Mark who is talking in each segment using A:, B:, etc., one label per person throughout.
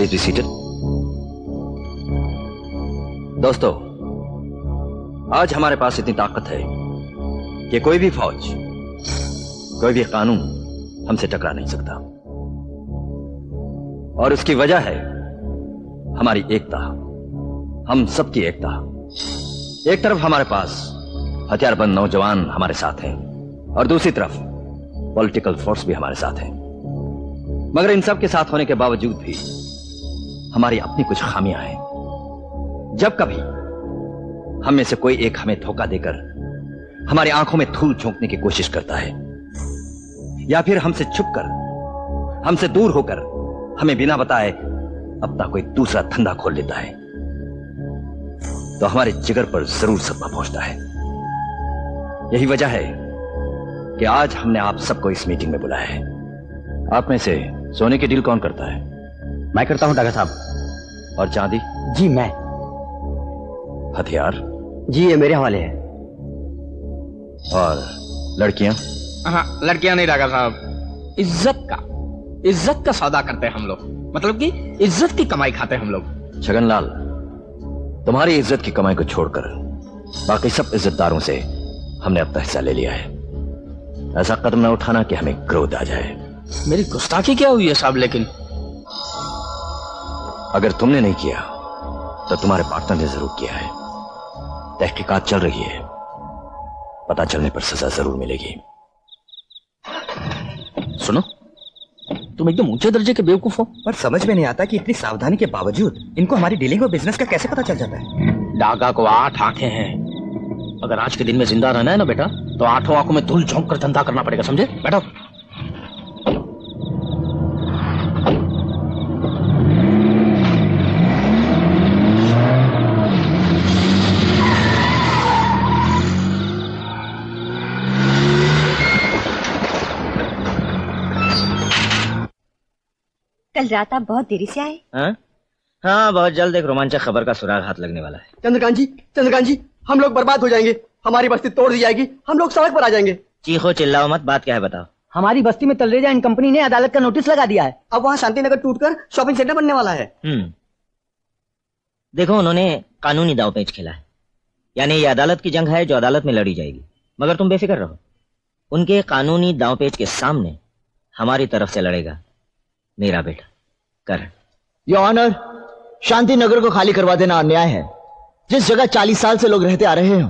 A: Please be seated. दोस्तों, आज हमारे पास इतनी ताकत है कि कोई भी फौज, कोई भी कानून हमसे टकरा नहीं सकता। और उसकी वजह है हमारी एकता, हम सबकी एकता। एक तरफ हमारे पास हथियारबंद नौजवान हमारे साथ हैं और दूसरी तरफ पॉलिटिकल फोर्स भी हमारे साथ है। मगर इन सब के साथ होने के बावजूद भी हमारी अपनी कुछ खामियां हैं। जब कभी हम में से कोई एक हमें धोखा देकर हमारी आंखों में धूल झोंकने की कोशिश करता है, या फिर हमसे छुपकर, हमसे दूर होकर हमें बिना बताए अपना कोई दूसरा धंधा खोल लेता है, तो हमारे जिगर पर जरूर सदमा पहुंचता है। यही वजह है कि आज हमने आप सबको इस मीटिंग में बुलाया है। आप में से सोने की डील कौन करता है?
B: मैं करता हूं डागा साहब।
A: और चांदी?
B: जी मैं।
A: हथियार?
B: जी ये मेरे हवाले है।
A: और लड़कियां?
C: हाँ, लड़कियां नहीं डागा साहब, इज्जत का सौदा करते हैं हम लोग, मतलब कि इज्जत की कमाई खाते हैं हम लोग।
A: छगनलाल, तुम्हारी इज्जत की कमाई को छोड़कर बाकी सब इज्जतदारों से हमने अपना हिस्सा ले लिया है। ऐसा कदम न उठाना कि हमें क्रोध आ जाए।
C: मेरी गुस्ताखी क्या हुई है साहब? लेकिन
A: अगर तुमने नहीं किया तो तुम्हारे पार्टनर ने जरूर किया है। तहकीकात चल रही है, पता चलने पर सजा जरूर मिलेगी।
C: सुनो, तुम एकदम ऊंचे दर्जे के बेवकूफ हो।
B: पर समझ में नहीं आता कि इतनी सावधानी के बावजूद इनको हमारी डीलिंग और बिजनेस का कैसे पता चल जाता है।
C: डागा को 8 आंखें हैं। अगर आज के दिन में जिंदा रहना है ना बेटा, तो 8 आंखों में धूल झोंक कर धंधा करना पड़ेगा, समझे? बैठो।
D: कल रात आप बहुत देरी से आए।
B: हाँ, बहुत जल्द एक रोमांचक खबर का सुराग हाथ लगने वाला है।
E: चंद्रकांत जी, हम लोग बर्बाद हो जाएंगे, हमारी बस्ती तोड़ दी जाएगी, हम लोग सड़क पर आ जाएंगे।
B: चीखो चिल्लाओ मत, बात क्या है बताओ।
E: हमारी बस्ती में तलरेजा एंड कंपनी ने अदालत का नोटिस लगा दिया है। अब वहाँ शांतिनगर टूटकर शॉपिंग सेंटर बनने वाला है।
B: देखो, उन्होंने कानूनी दांवपेच खेला है, यानी ये अदालत की जंग है जो अदालत में लड़ी जाएगी। मगर तुम बेफिक्र रहो, उनके कानूनी दांवपेच के सामने हमारी तरफ से लड़ेगा मेरा बेटा करण।
F: योर ऑनर, शांतिनगर को खाली करवा देना अन्याय है। जिस जगह 40 साल से लोग रहते आ रहे हो,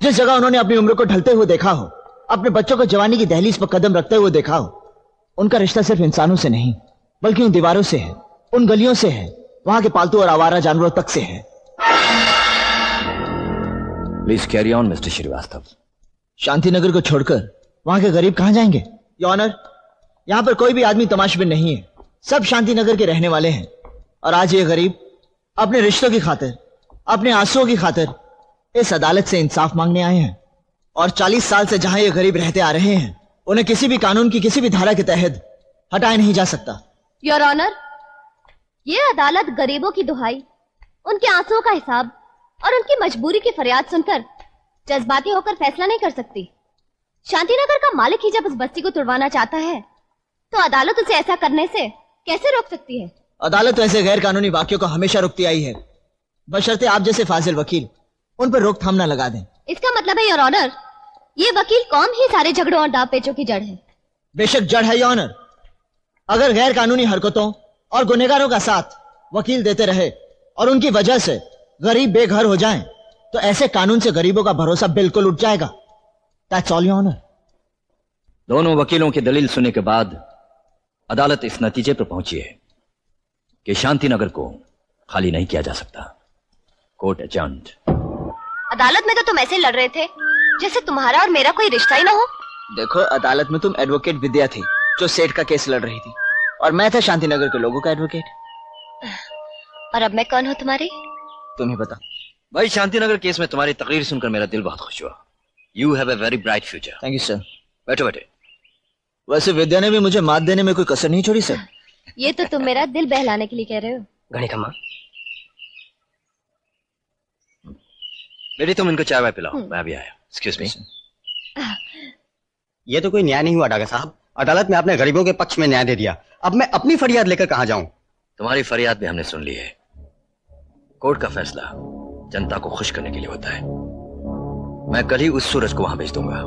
F: जिस जगह उन्होंने अपनी उम्र को ढलते हुए देखा हो, अपने बच्चों को जवानी की दहलीज पर कदम रखते हुए देखा हो, उनका रिश्ता सिर्फ इंसानों से नहीं बल्कि उन दीवारों से है, उन गलियों से है, वहां के पालतू और आवारा जानवरों तक से है।
A: Please carry on mister Srivastava.
F: Shantinagar को छोड़कर वहां के गरीब कहां जाएंगे? योर ऑनर, यहां पर कोई भी आदमी तमाशबिन नहीं है, सब शांतिनगर के रहने वाले हैं। और आज ये गरीब अपने रिश्तों की खातिर, अपने आंसुओं की खातिर इस अदालत से इंसाफ मांगने आए हैं। और 40 साल से जहां ये गरीब रहते आ रहे हैं, उन्हें किसी भी कानून की किसी भी धारा के तहत हटाया नहीं जा सकता।
D: योर ऑनर, ये अदालत गरीबों की दुहाई, उनके आंसुओं का हिसाब और उनकी मजबूरी की फरियाद सुनकर जज्बाती होकर फैसला नहीं कर सकती। शांतिनगर का मालिक ही जब उस बस्ती को तुड़वाना चाहता है, तो अदालत उसे ऐसा करने से कैसे रोक सकती है?
F: अदालत ऐसे गैर कानूनी वाक्यों को हमेशा रोकती आई है, बशर्ते आप जैसे फाजिल वकील उन पर रोकथाम न लगा दें।
D: इसका मतलब है योर ऑनर, ये वकील कौम ही सारे झगड़ों और दावपेचों की जड़ है।
F: बेशक जड़ है योर ऑनर। अगर गैर कानूनी हरकतों और गुनहगारों का साथ वकील देते रहे और उनकी वजह से गरीब बेघर हो जाएं, तो ऐसे कानून से गरीबों का भरोसा बिल्कुल उठ जाएगा। That's all your honour.
A: दोनों वकीलों की दलील सुनने के बाद अदालत इस नतीजे पर पहुंची है कि शांतिनगर को खाली नहीं किया जा सकता। Court adjourned.
D: अदालत में तो तुम ऐसे लड़ रहे थे जैसे तुम्हारा और मेरा कोई रिश्ता ही ना हो।
F: देखो, अदालत में तुम एडवोकेट विद्या थी जो सेठ का केस लड़ रही थी, और मैं था शांतिनगर के लोगों का एडवोकेट।
D: और अब मैं कौन हूँ तुम्हारी?
F: तुम ही बता।
A: भाई, शांतिनगर केस में तुम्हारी तकरीर सुनकर मेरा दिल बहुत खुश हुआ। You have a very bright future.
F: Thank you sir.
A: बैठो बैठे।
F: वैसे विद्या ने भी मुझे मात देने में कोई कसर नहीं छोड़ी सर।
D: ये तो तुम मेरा दिल बहलाने के लिए कह रहे हो।
B: गणिका माँ,
A: बेटी तुम इनको चाय वाय पिलाओ, मैं अभी आया। Excuse me.
B: ये तो कोई न्याय नहीं हुआ डागा साहब। अदालत में आपने गरीबों के पक्ष में न्याय दे दिया, अब मैं अपनी फरियाद लेकर कहाँ जाऊं?
A: तुम्हारी फरियाद भी हमने सुन ली है। कोर्ट का फैसला जनता को खुश करने के लिए होता है। मैं कल ही उस सूरज को वहां भेज दूंगा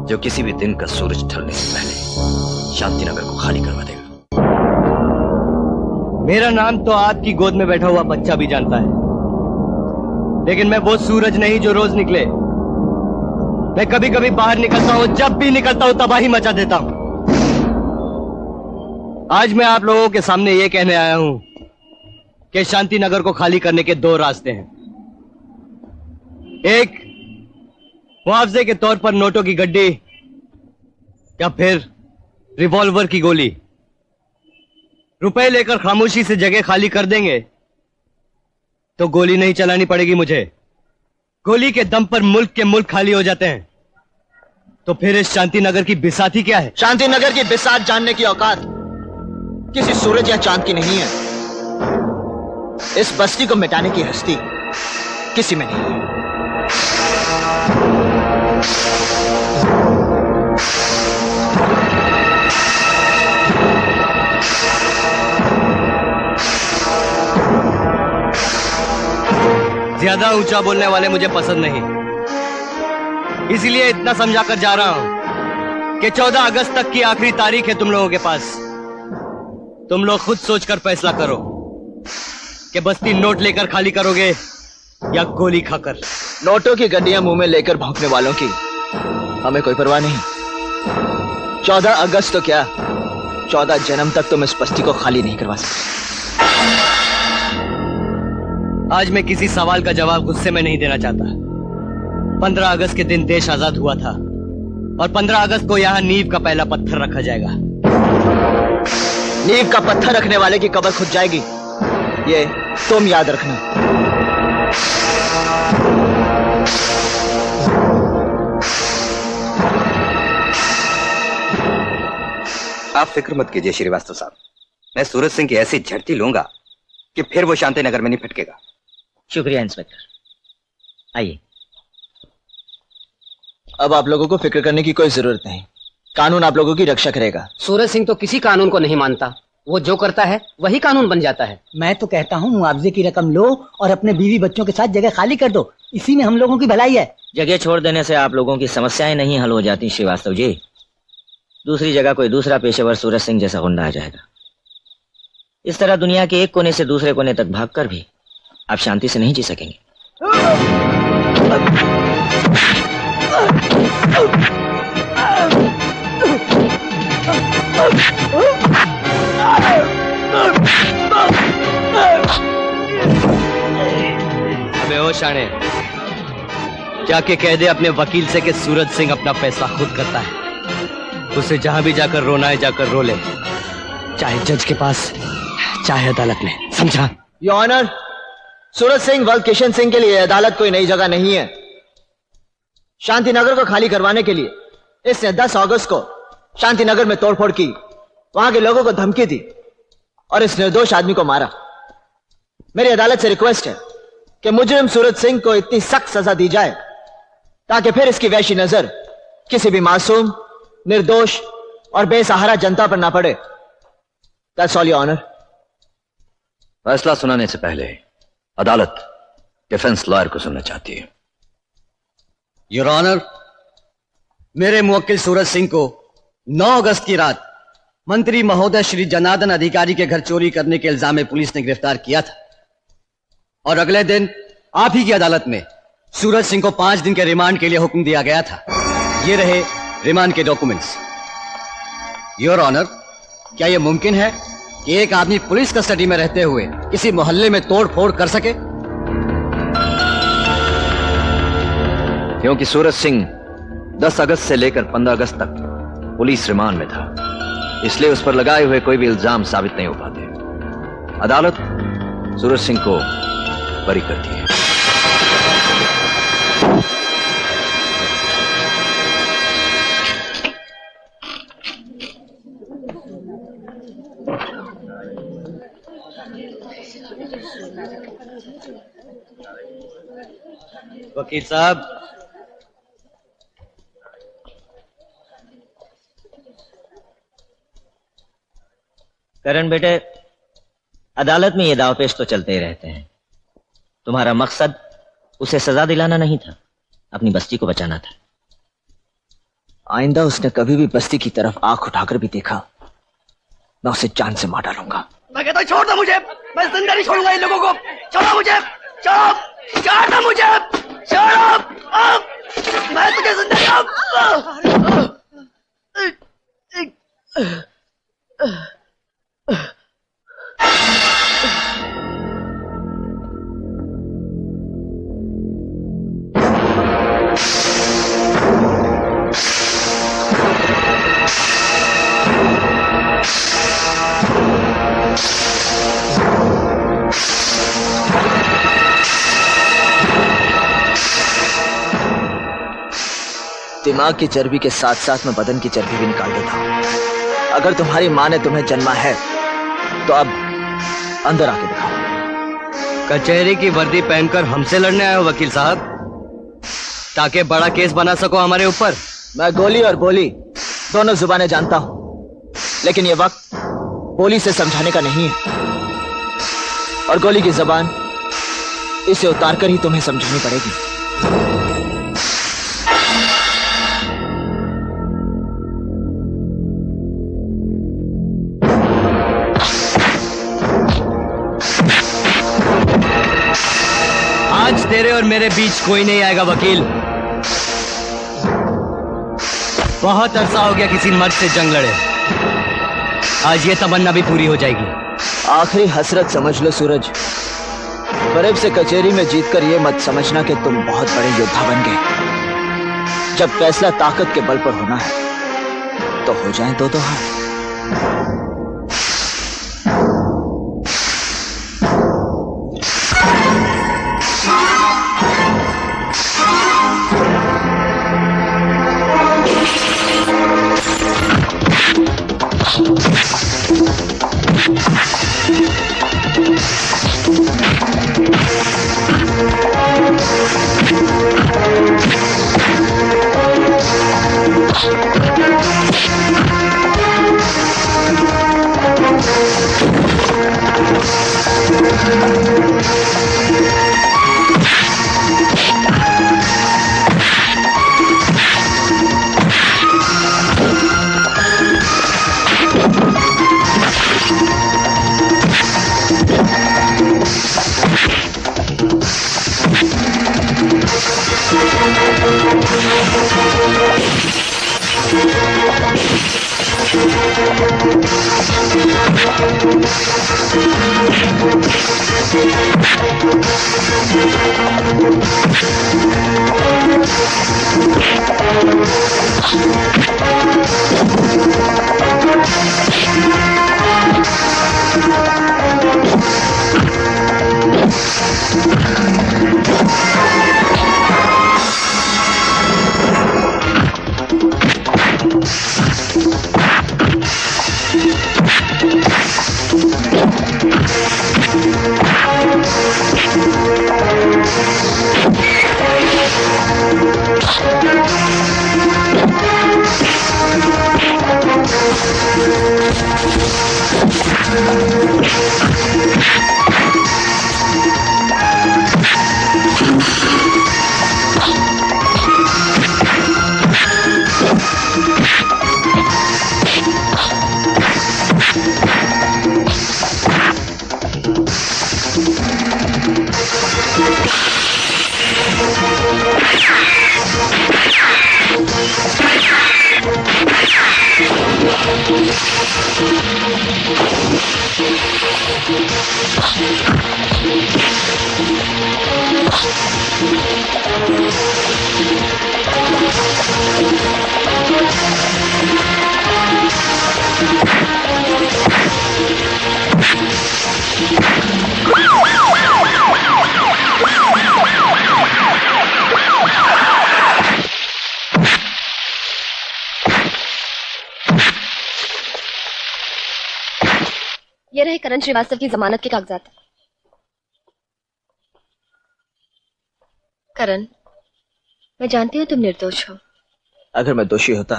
A: जो किसी भी दिन का सूरज ढलने से पहले शांतिनगर को खाली करवा देगा।
G: मेरा नाम तो आपकी गोद में बैठा हुआ बच्चा भी जानता है, लेकिन मैं वो सूरज नहीं जो रोज निकले। मैं कभी कभी बाहर निकलता हूं, जब भी निकलता हूं तबाही मचा देता हूं। आज मैं आप लोगों के सामने ये कहने आया हूं कि शांतिनगर को खाली करने के दो रास्ते हैं। एक, मुआवजे के तौर पर नोटों की गड्डी या फिर रिवॉल्वर की गोली। रुपए लेकर खामोशी से जगह खाली कर देंगे तो गोली नहीं चलानी पड़ेगी मुझे। गोली के दम पर मुल्क के मुल्क खाली हो जाते हैं। तो फिर इस शांतिनगर की बिसाती क्या है?
F: शांतिनगर की बिसात जानने की औकात किसी सूरज या चांद की नहीं है। इस बस्ती को मिटाने की हस्ती किसी में नहीं है।
G: ज्यादा ऊंचा बोलने वाले मुझे पसंद नहीं, इसलिए इतना समझाकर जा रहा हूं कि 14 अगस्त तक की आखिरी तारीख है तुम लोगों के पास। तुम लोग खुद सोचकर फैसला करो कि बस्ती नोट लेकर खाली करोगे या गोली खाकर।
F: नोटों की गड्डियां मुंह में लेकर भौंकने वालों की हमें कोई परवाह नहीं। 14 अगस्त तो क्या, 14 जन्म तक तुम इस बस्ती को खाली नहीं करवा सकते।
G: आज मैं किसी सवाल का जवाब गुस्से में नहीं देना चाहता। 15 अगस्त के दिन देश आजाद हुआ था और 15 अगस्त को यहां नींव का पहला पत्थर रखा जाएगा।
F: नींव का पत्थर रखने वाले की कब्र खुद जाएगी, ये तुम याद रखना।
H: आप फिक्र मत कीजिए श्रीवास्तव साहब, मैं सूरज सिंह की ऐसी झड़ती लूंगा कि फिर वो शांतिनगर में नहीं फटकेगा।
B: शुक्रिया इंस्पेक्टर। आइए।
F: अब आप लोगों को फिक्र करने की कोई जरूरत नहीं। कानून आप लोगों की रक्षा करेगा।
E: सूरज सिंह तो किसी कानून को नहीं मानता, वो जो करता है वही कानून बन जाता है। मैं तो कहता हूँ मुआवजे की रकम लो और अपने बीवी बच्चों के साथ जगह खाली कर दो, इसी में हम लोगों की भलाई है।
B: जगह छोड़ देने से आप लोगों की समस्याएं नहीं हल हो जाती श्रीवास्तव जी। दूसरी जगह कोई दूसरा पेशेवर सूरज सिंह जैसा गुंडा आ जाएगा। इस तरह दुनिया के एक कोने से दूसरे कोने तक भागकर भी आप शांति से नहीं जी सकेंगे।
G: अबे ओ शाणे, जाके कह दे अपने वकील से कि सूरज सिंह अपना फैसला खुद करता है। उसे जहां भी जाकर रोना है जाकर रो ले, चाहे जज के पास चाहे अदालत में। समझा?
F: योर ऑनर, सूरज सिंह व किशन सिंह के लिए अदालत कोई नई जगह नहीं है। शांतिनगर को खाली करवाने के लिए इसने 10 अगस्त को शांतिनगर में तोड़फोड़ की, वहां के लोगों को धमकी दी और इस निर्दोष आदमी को मारा। मेरी अदालत से रिक्वेस्ट है कि मुजरिम सूरज सिंह को इतनी सख्त सजा दी जाए ताकि फिर इसकी वैशी नजर किसी भी मासूम, निर्दोष और बेसहारा जनता पर ना पड़े। That's all your honour.
A: फैसला सुनाने से पहले अदालत डिफेंस लॉयर को सुनना चाहती है।
G: योर ऑनर, मेरे मुवक्किल सूरज सिंह को 9 अगस्त की रात मंत्री महोदय श्री जनार्दन अधिकारी के घर चोरी करने के इल्जाम में पुलिस ने गिरफ्तार किया था और अगले दिन आप ही की अदालत में सूरज सिंह को 5 दिन के रिमांड के लिए हुक्म दिया गया था। ये रहे रिमांड के डॉक्यूमेंट्स। योर ऑनर, क्या यह मुमकिन है कि एक आदमी पुलिस कस्टडी में रहते हुए किसी मोहल्ले में तोड़ फोड़ कर सके?
A: क्योंकि सूरज सिंह 10 अगस्त से लेकर 15 अगस्त तक पुलिस रिमांड में था, इसलिए उस पर लगाए हुए कोई भी इल्जाम साबित नहीं हो पाते। अदालत सूरज सिंह को बरी करती है।
G: वकील साहब,
B: करण बेटे, अदालत में ये दावपेच तो चलते ही रहते हैं। तुम्हारा मकसद उसे सजा दिलाना नहीं था, अपनी बस्ती को बचाना था।
F: आइंदा उसने कभी भी बस्ती की तरफ आंख उठाकर भी देखा, मैं उसे जान से मार डालूंगा।
G: मैं कहता हूँ छोड़ दो मुझे, मैं जिंदा नहीं छोड़ूंगा इन लोगों को। छोड़ो मुझे, छोड़ो, छोड़ दो मुझे, छोड़ो, मैं तुझे जिंदा
F: दिमाग की चर्बी के साथ साथ मैं बदन की चर्बी भी निकाल देता हूं। अगर तुम्हारी मां ने तुम्हें जन्मा है तो अब अंदर आके दिखाओ।
G: कचहरी की वर्दी पहनकर हमसे लड़ने आए हो वकील साहब, ताकि बड़ा केस बना सको हमारे ऊपर?
F: मैं गोली और बोली दोनों जुबानें जानता हूं, लेकिन ये वक्त बोली से समझाने का नहीं है, और गोली की जबान इसे उतारकर ही तुम्हें समझानी पड़ेगी।
G: आज तेरे और मेरे बीच कोई नहीं आएगा वकील। बहुत अरसा हो गया किसी मर्द से जंग लड़े, आज ये तमन्ना भी पूरी हो जाएगी।
F: आखिरी हसरत समझ लो सूरज, फरेब से कचहरी में जीतकर ये मत समझना कि तुम बहुत बड़े योद्धा बन गए। जब फैसला ताकत के बल पर होना है तो हो जाए दो हाथ।
D: ये रहे करण श्रीवास्तव की जमानत के कागजात। करण, मैं जानती हूँ तुम निर्दोष हो।
F: अगर मैं दोषी होता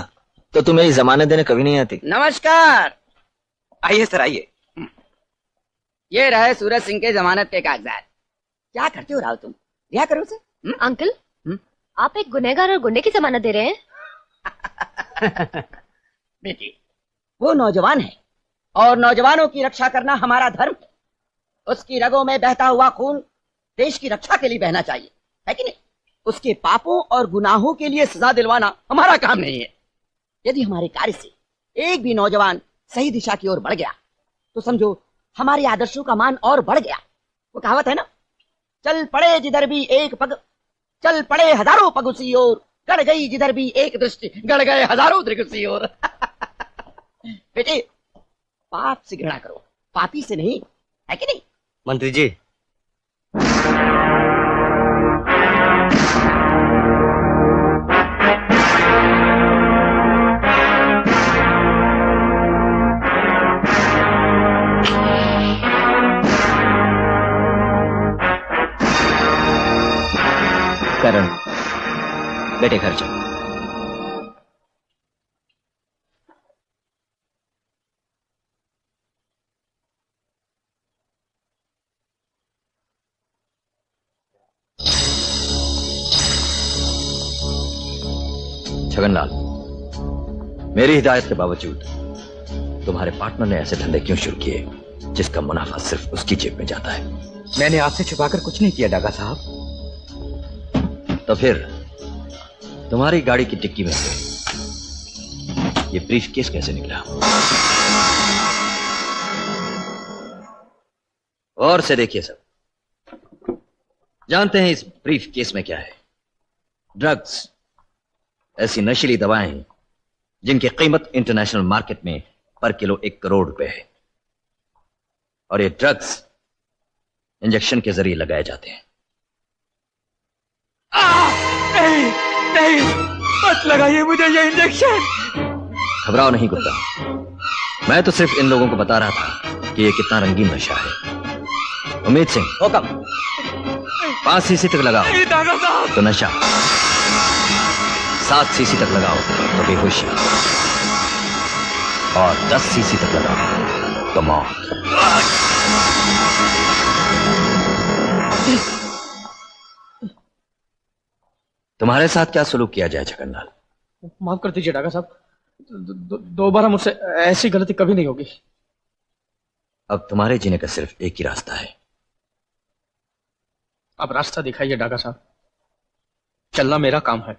F: तो तुम मेरी जमानत देने कभी नहीं आती।
C: नमस्कार।
H: आइए सर, आइए।
E: ये रहे सूरज सिंह के जमानत के कागजात। क्या करते हो राव तुम? रिहा करो उसे।
D: अंकल, आप एक गुनहगार और गुंडे की जमानत दे रहे हैं?
E: बेटी, वो नौजवान है और नौजवानों की रक्षा करना हमारा धर्म है। उसकी रगों में बहता हुआ खून देश की रक्षा के लिए बहना चाहिए, है कि नहीं? उसके पापों और गुनाहों के लिए सजा दिलवाना हमारा काम नहीं है। यदि हमारे कार्य से एक भी नौजवान सही दिशा की ओर बढ़ गया तो समझो हमारे आदर्शों का मान और बढ़ गया। वो कहावत है ना, चल पड़े जिधर भी एक पग, चल पड़े हजारों पग उसी ओर, गड़ गई जिधर भी एक दृष्टि, गड़ गए हजारों दृग उसी ओर। बेटे, पाप से घृणा करो, पापी से नहीं, है कि नहीं?
G: मंत्री जी,
B: करण, बेटे घर चल।
A: छगनलाल, मेरी हिदायत के बावजूद तुम्हारे पार्टनर ने ऐसे धंधे क्यों शुरू किए जिसका मुनाफा सिर्फ उसकी जेब में जाता है?
H: मैंने आपसे छुपाकर कुछ नहीं किया डागा साहब।
A: तो फिर तुम्हारी गाड़ी की डिक्की में से ये ब्रीफ केस कैसे निकला? और से देखिए सब, जानते हैं इस ब्रीफ केस में क्या है? ड्रग्स, ऐसी नशीली दवाएं जिनकी कीमत इंटरनेशनल मार्केट में पर किलो 1 करोड़ रुपए है। और ये ड्रग्स इंजेक्शन के जरिए लगाए जाते हैं।
C: नहीं, नहीं, मत लगाइए मुझे ये इंजेक्शन।
A: घबराओ नहीं गुप्ता, मैं तो सिर्फ इन लोगों को बता रहा था कि ये कितना रंगीन नशा है। उम्मीद सिंह,
B: हुक्म।
A: 5 सीसी तक लगाओ तो नशा, 7 सीसी तक लगाओ तो बेहोशी, और 10 सीसी तक लगाओ तो मौत। तुम्हारे साथ क्या सलूक किया जाए छगनलाल?
C: माफ कर दीजिए डागा साहब, दोबारा मुझसे ऐसी गलती कभी नहीं होगी।
A: अब तुम्हारे जीने का सिर्फ एक ही रास्ता है।
C: अब रास्ता दिखाइए डागा साहब, चलना मेरा काम है।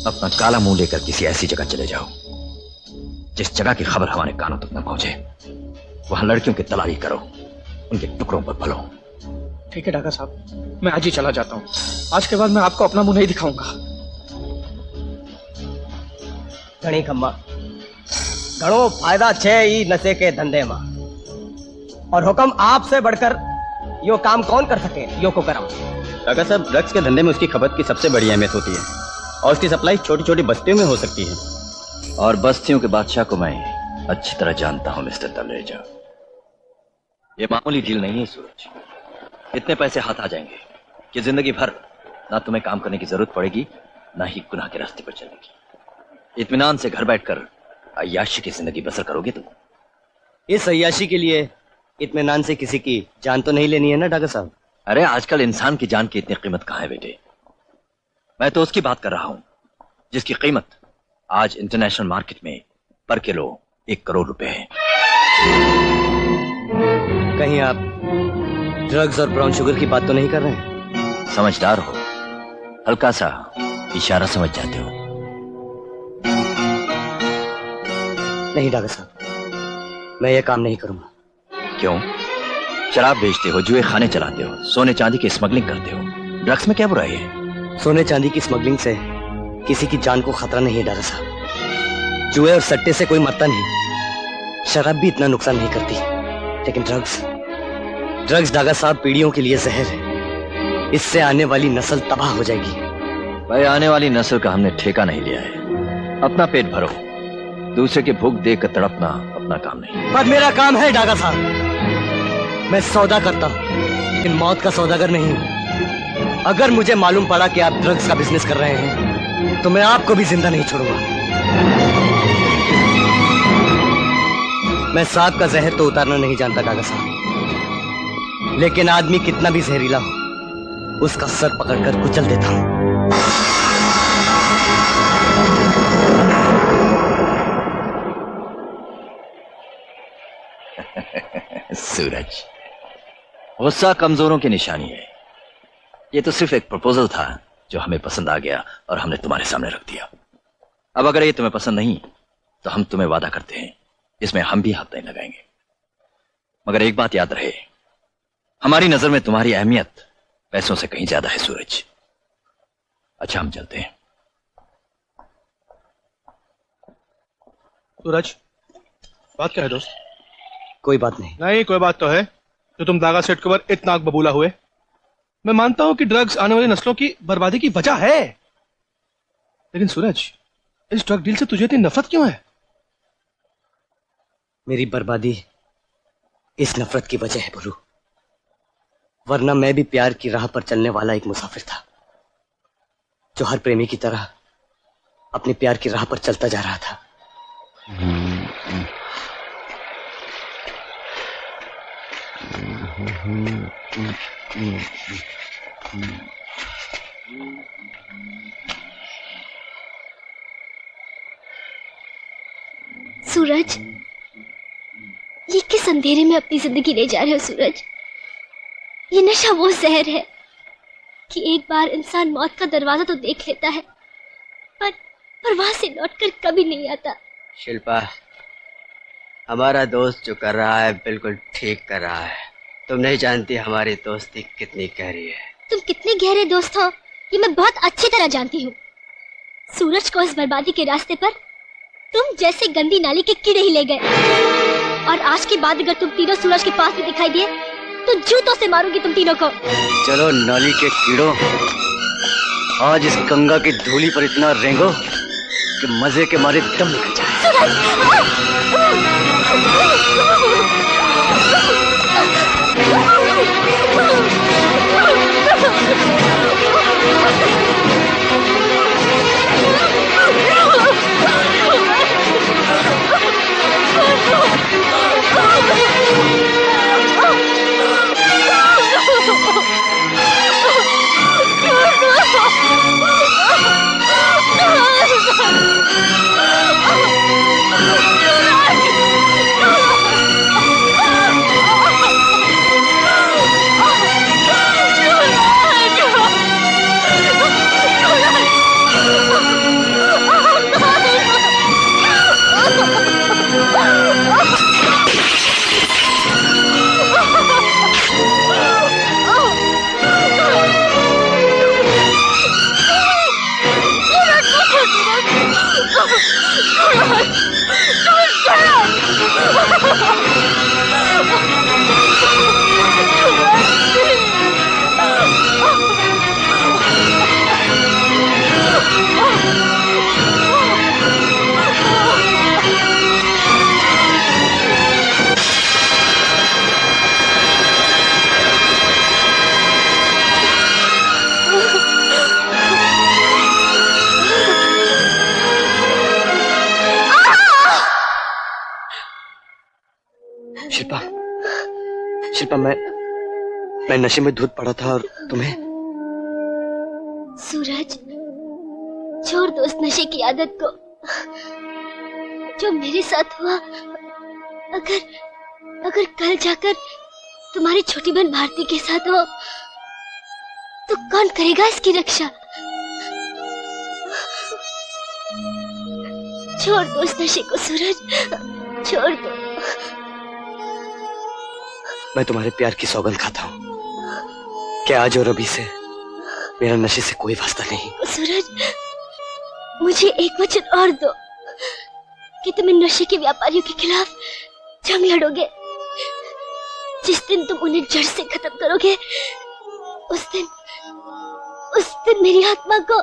A: अपना काला मुंह लेकर किसी ऐसी जगह चले जाओ जिस जगह की खबर हमारे कानों तक न पहुंचे। वहां लड़कियों की तलाशी करो, उनके टुकड़ों पर भलो।
C: ठीक है डागा साहब, मैं आज ही चला जाता हूँ। आज के बाद मैं आपको अपना मुंह नहीं दिखाऊंगा।
E: घणी खम्मा, घणो फायदा छे ई नशे के धंधे में, और हुक्म आपसे बढ़कर यो काम कौन कर सके, यो को करम।
I: काका साहब, ड्रग्स के धंधे में उसकी खपत की सबसे बड़ी अहमियत होती है और उसकी सप्लाई छोटी छोटी बस्तियों में हो सकती है।
A: और बस्तियों के बादशाह को मैं अच्छी तरह जानता हूं मिस्टर तलरेजा। ये मामूली डील नहीं है सूरज। इतने पैसे हाथ आ जाएंगे कि जिंदगी भर ना तुम्हें काम करने की जरूरत पड़ेगी, ना ही गुनाह के रास्ते पर चलने की। इत्मीनान से घर बैठकर अय्याशी की जिंदगी बसर करोगे तुम।
G: इस अय्याशी के लिए इत्मीनान से किसी की जान तो नहीं लेनी है ना डागा साहब?
A: अरे आजकल इंसान की जान की इतनी कीमत कहां है बेटे? मैं तो उसकी बात कर रहा हूं जिसकी कीमत आज इंटरनेशनल मार्केट में पर किलो 1 करोड़ रुपए है।
G: कहीं आप ड्रग्स और ब्राउन शुगर की बात तो नहीं कर रहे हैं?
A: समझदार हो, हल्का सा इशारा समझ जाते हो।
G: नहीं डागा साहब, मैं ये काम नहीं करूंगा।
A: क्यों? शराब बेचते हो, जुए खाने चलाते हो, सोने चांदी की स्मगलिंग करते हो, ड्रग्स में क्या बुराई है?
G: सोने चांदी की स्मगलिंग से किसी की जान को खतरा नहीं है डागा साहब। जुए और सट्टे से कोई मरता नहीं, शराब भी इतना नुकसान नहीं करती, लेकिन ड्रग्स डागा साहब पीढ़ियों के लिए जहर है। इससे आने वाली नस्ल तबाह हो जाएगी।
A: भाई, आने वाली नस्ल का हमने ठेका नहीं लिया है। अपना पेट भरो, दूसरे की भूख देख कर तड़पना अपना काम नहीं।
G: पर मेरा काम है डागा साहब, मैं सौदा करता हूं लेकिन मौत का सौदागर नहीं हूं। अगर मुझे मालूम पड़ा कि आप ड्रग्स का बिजनेस कर रहे हैं तो मैं आपको भी जिंदा नहीं छोड़ूंगा। मैं सांप का जहर तो उतारना नहीं जानता डागा साहब, लेकिन आदमी कितना भी जहरीला हो, उसका सर पकड़कर कुचल देता हूं।
A: सूरज, गुस्सा कमजोरों की निशानी है। ये तो सिर्फ एक प्रपोजल था जो हमें पसंद आ गया और हमने तुम्हारे सामने रख दिया। अब अगर ये तुम्हें पसंद नहीं तो हम तुम्हें वादा करते हैं इसमें हम भी हाथ नहीं लगाएंगे। मगर एक बात याद रहे, हमारी नजर में तुम्हारी अहमियत पैसों से कहीं ज्यादा है सूरज। अच्छा, हम चलते हैं।
J: सूरज, बात क्या है दोस्त?
G: कोई बात नहीं।
J: नहीं, कोई बात तो है जो तुम दागा सेठ के ऊपर इतना आग बबूला हुए। मैं मानता हूं कि ड्रग्स आने वाली नस्लों की बर्बादी की वजह है, लेकिन सूरज, इस ड्रग डील से तुझे इतनी नफरत क्यों है?
G: मेरी बर्बादी इस नफरत की वजह है बुलू, वरना मैं भी प्यार की राह पर चलने वाला एक मुसाफिर था जो हर प्रेमी की तरह अपने प्यार की राह पर चलता जा रहा था।
D: सूरज, ये किस अंधेरे में अपनी जिंदगी ले जा रहे हो सूरज? ये नशा वो जहर है कि एक बार इंसान मौत का दरवाजा तो देख लेता है, पर वहां से लौटकर कभी नहीं आता।
K: शिल्पा, हमारा दोस्त जो कर रहा है बिल्कुल ठीक कर रहा है। तुम नहीं जानती हमारी दोस्ती कितनी गहरी है।
D: तुम कितने गहरे दोस्त हो ये मैं बहुत अच्छी तरह जानती हूँ। सूरज को इस बर्बादी के रास्ते पर तुम जैसे गंदी नाली के कीड़े ही ले गए, और आज के बाद अगर तुम तीनों सूरज के पास भी दिखाई दिए तो जूतों से मारूंगी तुम तीनों को।
G: चलो नाली के कीड़ों, आज इस गंगा की धूली पर इतना रेंगो कि मजे के मारे दम निकल जाए। शिल्पा, मैं नशे में धुत पड़ा था और तुम्हें।
D: सूरज, छोड़ दो उस नशे की आदत को। जो मेरे साथ हुआ, अगर कल जाकर तुम्हारी छोटी बहन भारती के साथ हो तो कौन करेगा इसकी रक्षा? छोड़ दो उस नशे को सूरज, छोड़ दो।
G: मैं तुम्हारे प्यार की सौगंध खाता हूँ कि आज और अभी से मेरा नशे से कोई वास्ता नहीं।
D: सूरज, मुझे एक वचन और दो कि तुम इन नशे के व्यापारियों के खिलाफ जंग लड़ोगे। जिस दिन तुम उन्हें जड़ से खत्म करोगे, उस दिन मेरी आत्मा को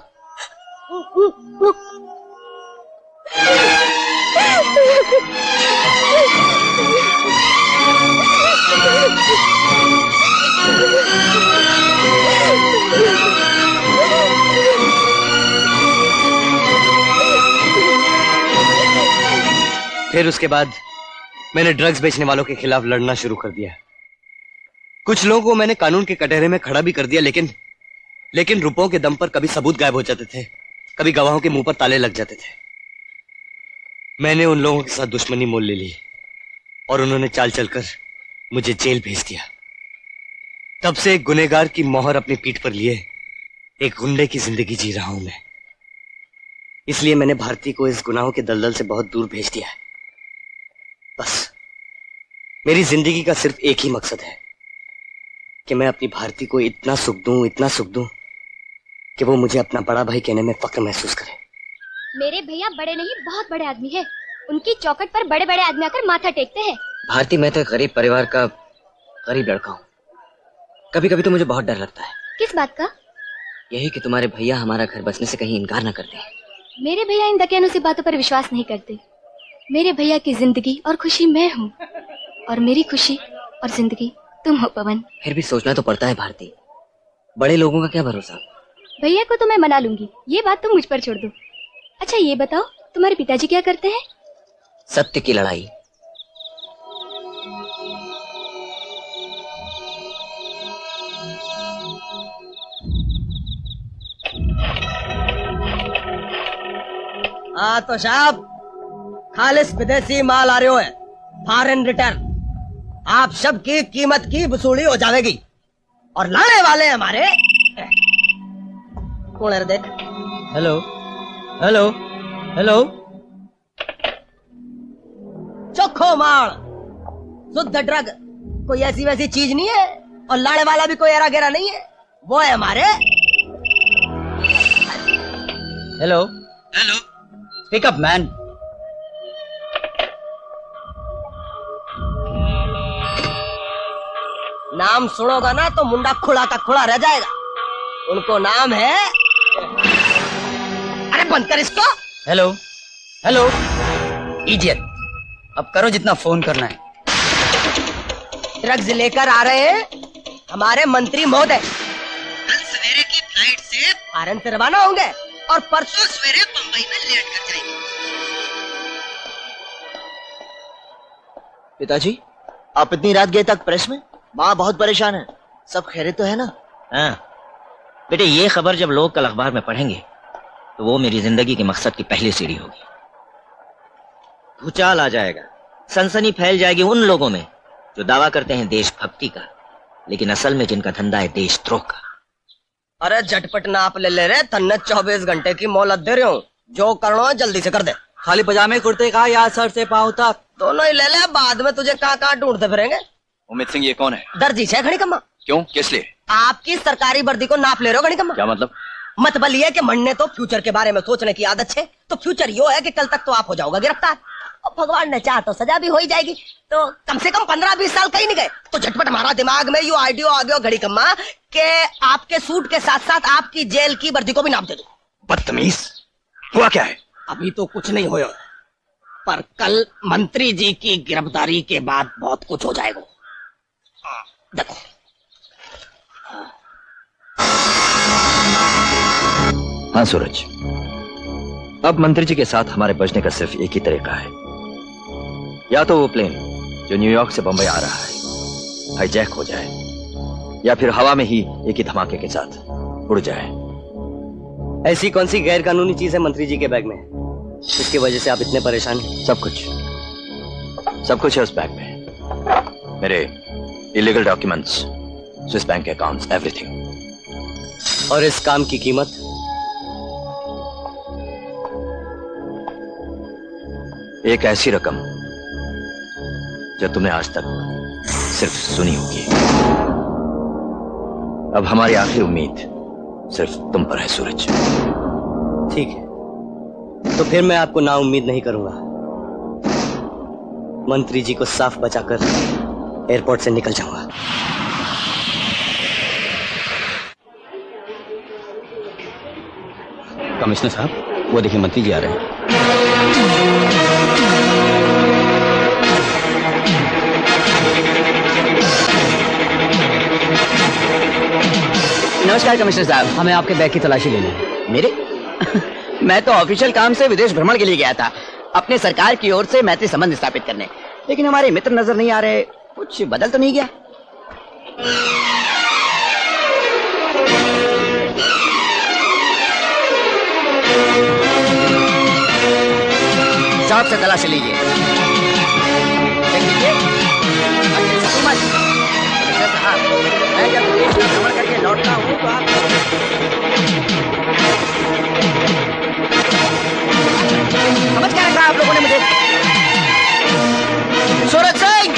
G: फिर उसके बाद मैंने ड्रग्स बेचने वालों के खिलाफ लड़ना शुरू कर दिया। कुछ लोगों को मैंने कानून के कटहरे में खड़ा भी कर दिया, लेकिन रुपयों के दम पर कभी सबूत गायब हो जाते थे, कभी गवाहों के मुंह पर ताले लग जाते थे। मैंने उन लोगों के साथ दुश्मनी मोल ले ली और उन्होंने चाल चलकर मुझे जेल भेज दिया। तब से एक गुनहगार की मोहर अपनी पीठ पर लिए एक गुंडे की जिंदगी जी रहा हूं मैं। इसलिए मैंने भारती को इस गुनाहों के दलदल से बहुत दूर भेज दिया है। बस मेरी जिंदगी का सिर्फ एक ही मकसद है कि मैं अपनी भारती को इतना सुख दूं कि वो मुझे अपना बड़ा भाई कहने में फक्र महसूस करे।
D: मेरे भैया बड़े नहीं, बहुत बड़े आदमी है। उनकी चौखट पर बड़े बड़े आदमी आकर माथा टेकते हैं।
B: भारती, मैं तो एक गरीब परिवार का गरीब लड़का हूँ। कभी कभी तो मुझे बहुत डर लगता है।
D: किस बात का?
B: यही कि तुम्हारे भैया हमारा घर बसने से कहीं इनकार न कर दें।
D: मेरे भैया इन दकियानूसी बातों पर विश्वास नहीं करते। मेरे भैया की जिंदगी और खुशी मैं हूँ, और मेरी खुशी और जिंदगी तुम हो पवन।
B: फिर भी सोचना तो पड़ता है भारती, बड़े लोगों का क्या भरोसा।
D: भैया को तो मैं मना लूंगी, ये बात तुम मुझ पर छोड़ दो। अच्छा ये बताओ, तुम्हारे पिताजी क्या करते हैं?
B: सत्य की लड़ाई।
E: हाँ तो साहब, खालिस विदेशी माल आ रहे हो है, फॉरेन रिटर्न। आप सबकी कीमत की वसूली हो जाएगी। और लाने वाले हमारे कौन है? देख।
B: Hello hello hello.
E: चोखो माल, शुद्ध ड्रग, कोई ऐसी वैसी चीज नहीं है। और लाने वाला भी कोई एरा गेरा नहीं है, वो है हमारे।
B: Hello
G: hello,
B: speak up man.
E: नाम सुनोगा ना तो मुंडा खुला का खुला रह जाएगा। उनको नाम है, अरे बंद कर इसको।
B: Hello hello.
E: इडियट, अब करो जितना फोन करना है। ड्रग्स लेकर आ रहे हैं हमारे मंत्री महोदय। कल सवेरे की फ्लाइट से फॉरेन से रवाना होंगे और परसों सवेरे बंबई में लैंड कर जाएंगे।
F: पिताजी, आप इतनी रात गए तक प्रेस में? माँ बहुत परेशान है। सब खैरियत तो है ना?
B: हाँ बेटे, ये खबर जब लोग कल अखबार में पढ़ेंगे तो वो मेरी जिंदगी के मकसद की पहली सीढ़ी होगी। भूचाल आ जाएगा, सनसनी फैल जाएगी उन लोगों में जो दावा करते हैं देशभक्ति का, लेकिन असल में जिनका धंधा है देशद्रोह का।
E: अरे झटपट नाप ले रहे, तन्ने 24 घंटे की मोहलत दे रहे हो। जो करना है जल्दी से कर दे।
G: खाली पजामे कुर्ते का या सर से पांव तक?
E: दोनों ही ले ले, बाद में तुझे कहाँ ढूंढते फिरेंगे।
A: उमित सिंह ये कौन है?
E: दर्जी है घड़ी कम्मा।
A: क्यों, किस लिए?
E: आपकी सरकारी वर्दी को नाप ले रहे हो घड़ी कम्मा।
A: क्या मतलब?
E: मतलब ये कि मन्ने तो फ्यूचर के बारे में सोचने की आदत है। तो फ्यूचर यो है कि कल तक तो आप हो जाओगा गिरफ्तार, और भगवान ने चाहा तो सजा भी हो ही जाएगी। तो कम से कम 15-20 साल कहीं नहीं गए। तो झटपट हमारा दिमाग में यो आइडिया आ गया घड़ी कम्मा के आपके सूट के साथ साथ आपकी जेल की वर्दी को भी नाप दे दो।
A: बदतमीज, हुआ क्या है?
E: अभी तो कुछ नहीं होया, पर कल मंत्री जी की गिरफ्तारी के बाद बहुत कुछ हो जाएगा। देखो,
A: हाँ सूरज, अब मंत्री जी के साथ हमारे बचने का सिर्फ एक ही तरीका है। या तो वो प्लेन जो न्यूयॉर्क से बंबई आ रहा है हाईजैक हो जाए, या फिर हवा में ही एक ही धमाके के साथ उड़ जाए।
G: ऐसी कौन सी गैर कानूनी चीज है मंत्री जी के बैग में जिसकी वजह से आप इतने परेशान हैं?
A: सब कुछ है उस बैग में। मेरे illegal documents, Swiss bank accounts, everything.
G: और इस काम की कीमत?
A: एक ऐसी रकम जो तुमने आज तक सिर्फ सुनी होगी। अब हमारी आखिरी उम्मीद सिर्फ तुम पर है सूरज।
G: ठीक है, तो फिर मैं आपको ना उम्मीद नहीं करूंगा। मंत्री जी को साफ बचाकर एयरपोर्ट से निकल जाऊंगा।
I: कमिश्नर साहब, वो देखिए मंत्री जी आ रहे हैं।
L: नमस्कार कमिश्नर साहब, हमें आपके बैग की तलाशी लेनी है। मेरे मैं तो ऑफिशियल काम से विदेश भ्रमण के लिए गया था, अपने सरकार की ओर से मैत्री संबंध स्थापित करने, लेकिन हमारे मित्र नजर नहीं आ रहे। कुछ बदल तो नहीं गया? शॉप से तलाशी लीजिए। देख लीजिए। साहब, मैं जब देश का भ्रमण करके लौटता हूँ तो आप समझ क्या रखा आप लोगों ने मुझे? सूरज सिंह!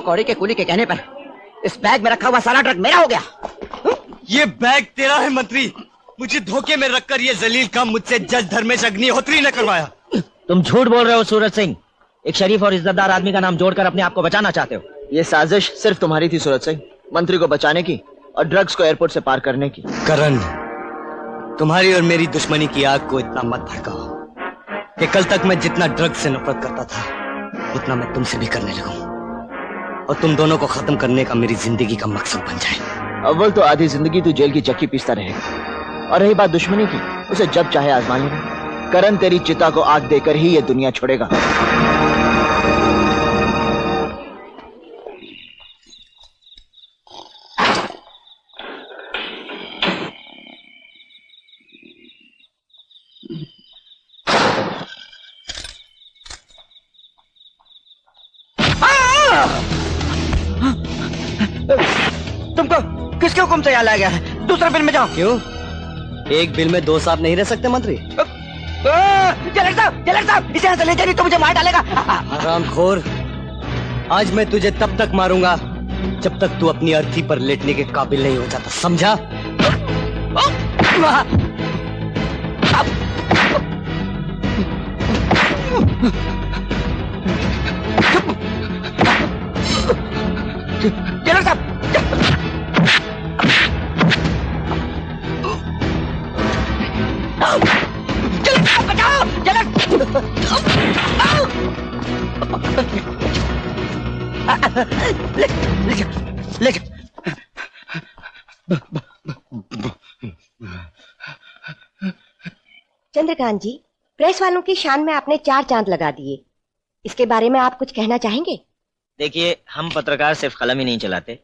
L: कौड़ी के कुली के कहने पर इस बैग में रखा हुआ सारा ड्रग मेरा हो गया।
G: ये बैग तेरा है मंत्री। मुझे धोखे में रखकर ये जलील काम मुझसे जज धर्मेश अग्निहोत्री ने करवाया।
B: तुम झूठ बोल रहे हो सूरज सिंह। एक शरीफ और इज्जतदार आदमी का नाम जोड़कर अपने आप को बचाना चाहते हो।
F: ये साजिश सिर्फ तुम्हारी थी सूरज सिंह, मंत्री को बचाने की और ड्रग्स को एयरपोर्ट से पार करने की।
G: करण, तुम्हारी और मेरी दुश्मनी की आग को इतना मत भड़काओ कि कल तक मैं जितना ड्रग्स से नफरत करता था उतना मैं तुमसे भी करने लगूं और तुम दोनों को खत्म करने का मेरी जिंदगी का मकसद बन जाए।
F: अव्वल तो आधी जिंदगी तू जेल की चक्की पीसता रहेगा और रही बात दुश्मनी की, उसे जब चाहे आजमा लेना। करण तेरी चिता को आग देकर ही ये दुनिया छोड़ेगा।
L: तुमको किसके हुक्म से यहाँ लाया गया है? दूसरे बिल में जाओ।
G: क्यों? एक बिल में दो सांप नहीं रह सकते मंत्री?
L: जलर साहब, इसे यहाँ से ले जाइए तो मुझे मार डालेगा।
G: हरामखोर, आज मैं तुझे तब तक मारूंगा जब तक तू अपनी अर्थी पर लेटने के काबिल नहीं हो जाता, समझा?
L: जलर साहब, बचाओ! ले जा।
M: चंद्रकांत जी, प्रेस वालों की शान में आपने 4 चांद लगा दिए। इसके बारे में आप कुछ कहना चाहेंगे?
B: देखिए, हम पत्रकार सिर्फ कलम ही नहीं चलाते,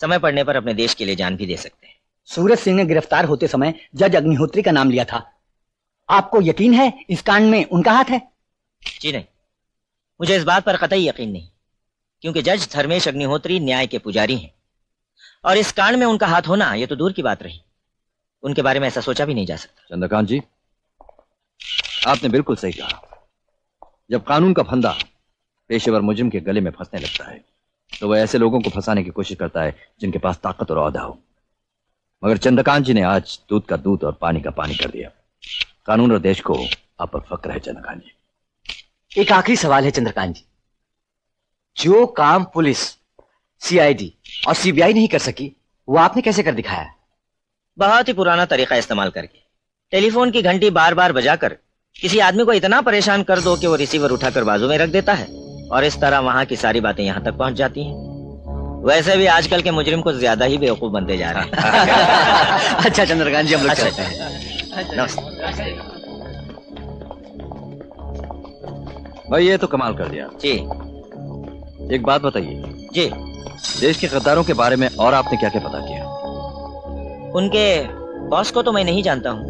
B: समय पड़ने पर अपने देश के लिए जान भी दे सकते हैं।
E: सूरज सिंह ने गिरफ्तार होते समय जज अग्निहोत्री का नाम लिया था। आपको यकीन है इस कांड में उनका हाथ है?
B: जी नहीं, मुझे इस बात पर कतई यकीन नहीं, क्योंकि जज धर्मेश अग्निहोत्री न्याय के पुजारी हैं और इस कांड में उनका हाथ होना यह तो दूर की बात रही, उनके बारे में ऐसा सोचा भी नहीं जा सकता।
A: चंद्रकांत जी, आपने बिल्कुल सही कहा। जब कानून का फंदा पेशेवर मुजरिम के गले में फंसने लगता है तो वह ऐसे लोगों को फंसाने की कोशिश करता है जिनके पास ताकत और औहदा हो। मगर चंद्रकांत जी ने आज दूध का दूध और पानी का पानी कर दिया। कानून और देश को आप पर फक्र है चंद्रकांत जी।
L: एक आखिरी सवाल है चंद्रकांत जी, जो काम पुलिस, सीआईडी और सीबीआई नहीं कर सकी, वो आपने कैसे कर दिखाया?
B: बहुत ही पुराना तरीका इस्तेमाल करके। टेलीफोन की घंटी बार बार बजाकर किसी आदमी को इतना परेशान कर दो कि वो रिसीवर उठाकर बाजू में रख देता है और इस तरह वहां की सारी बातें यहां तक पहुंच जाती हैं। वैसे भी आजकल के मुजरिम कुछ ज्यादा ही बेवकूफ बनते जा रहे हैं।
L: अच्छा चंद्रकांत जी, हम लोग चलते हैं।
B: नमस्ते।
A: भाई ये तो कमाल कर दिया
B: जी।
A: एक बात बताइए
B: जी,
A: देश के गद्दारों के बारे में और आपने क्या क्या पता किया?
B: उनके बॉस को तो मैं नहीं जानता हूँ,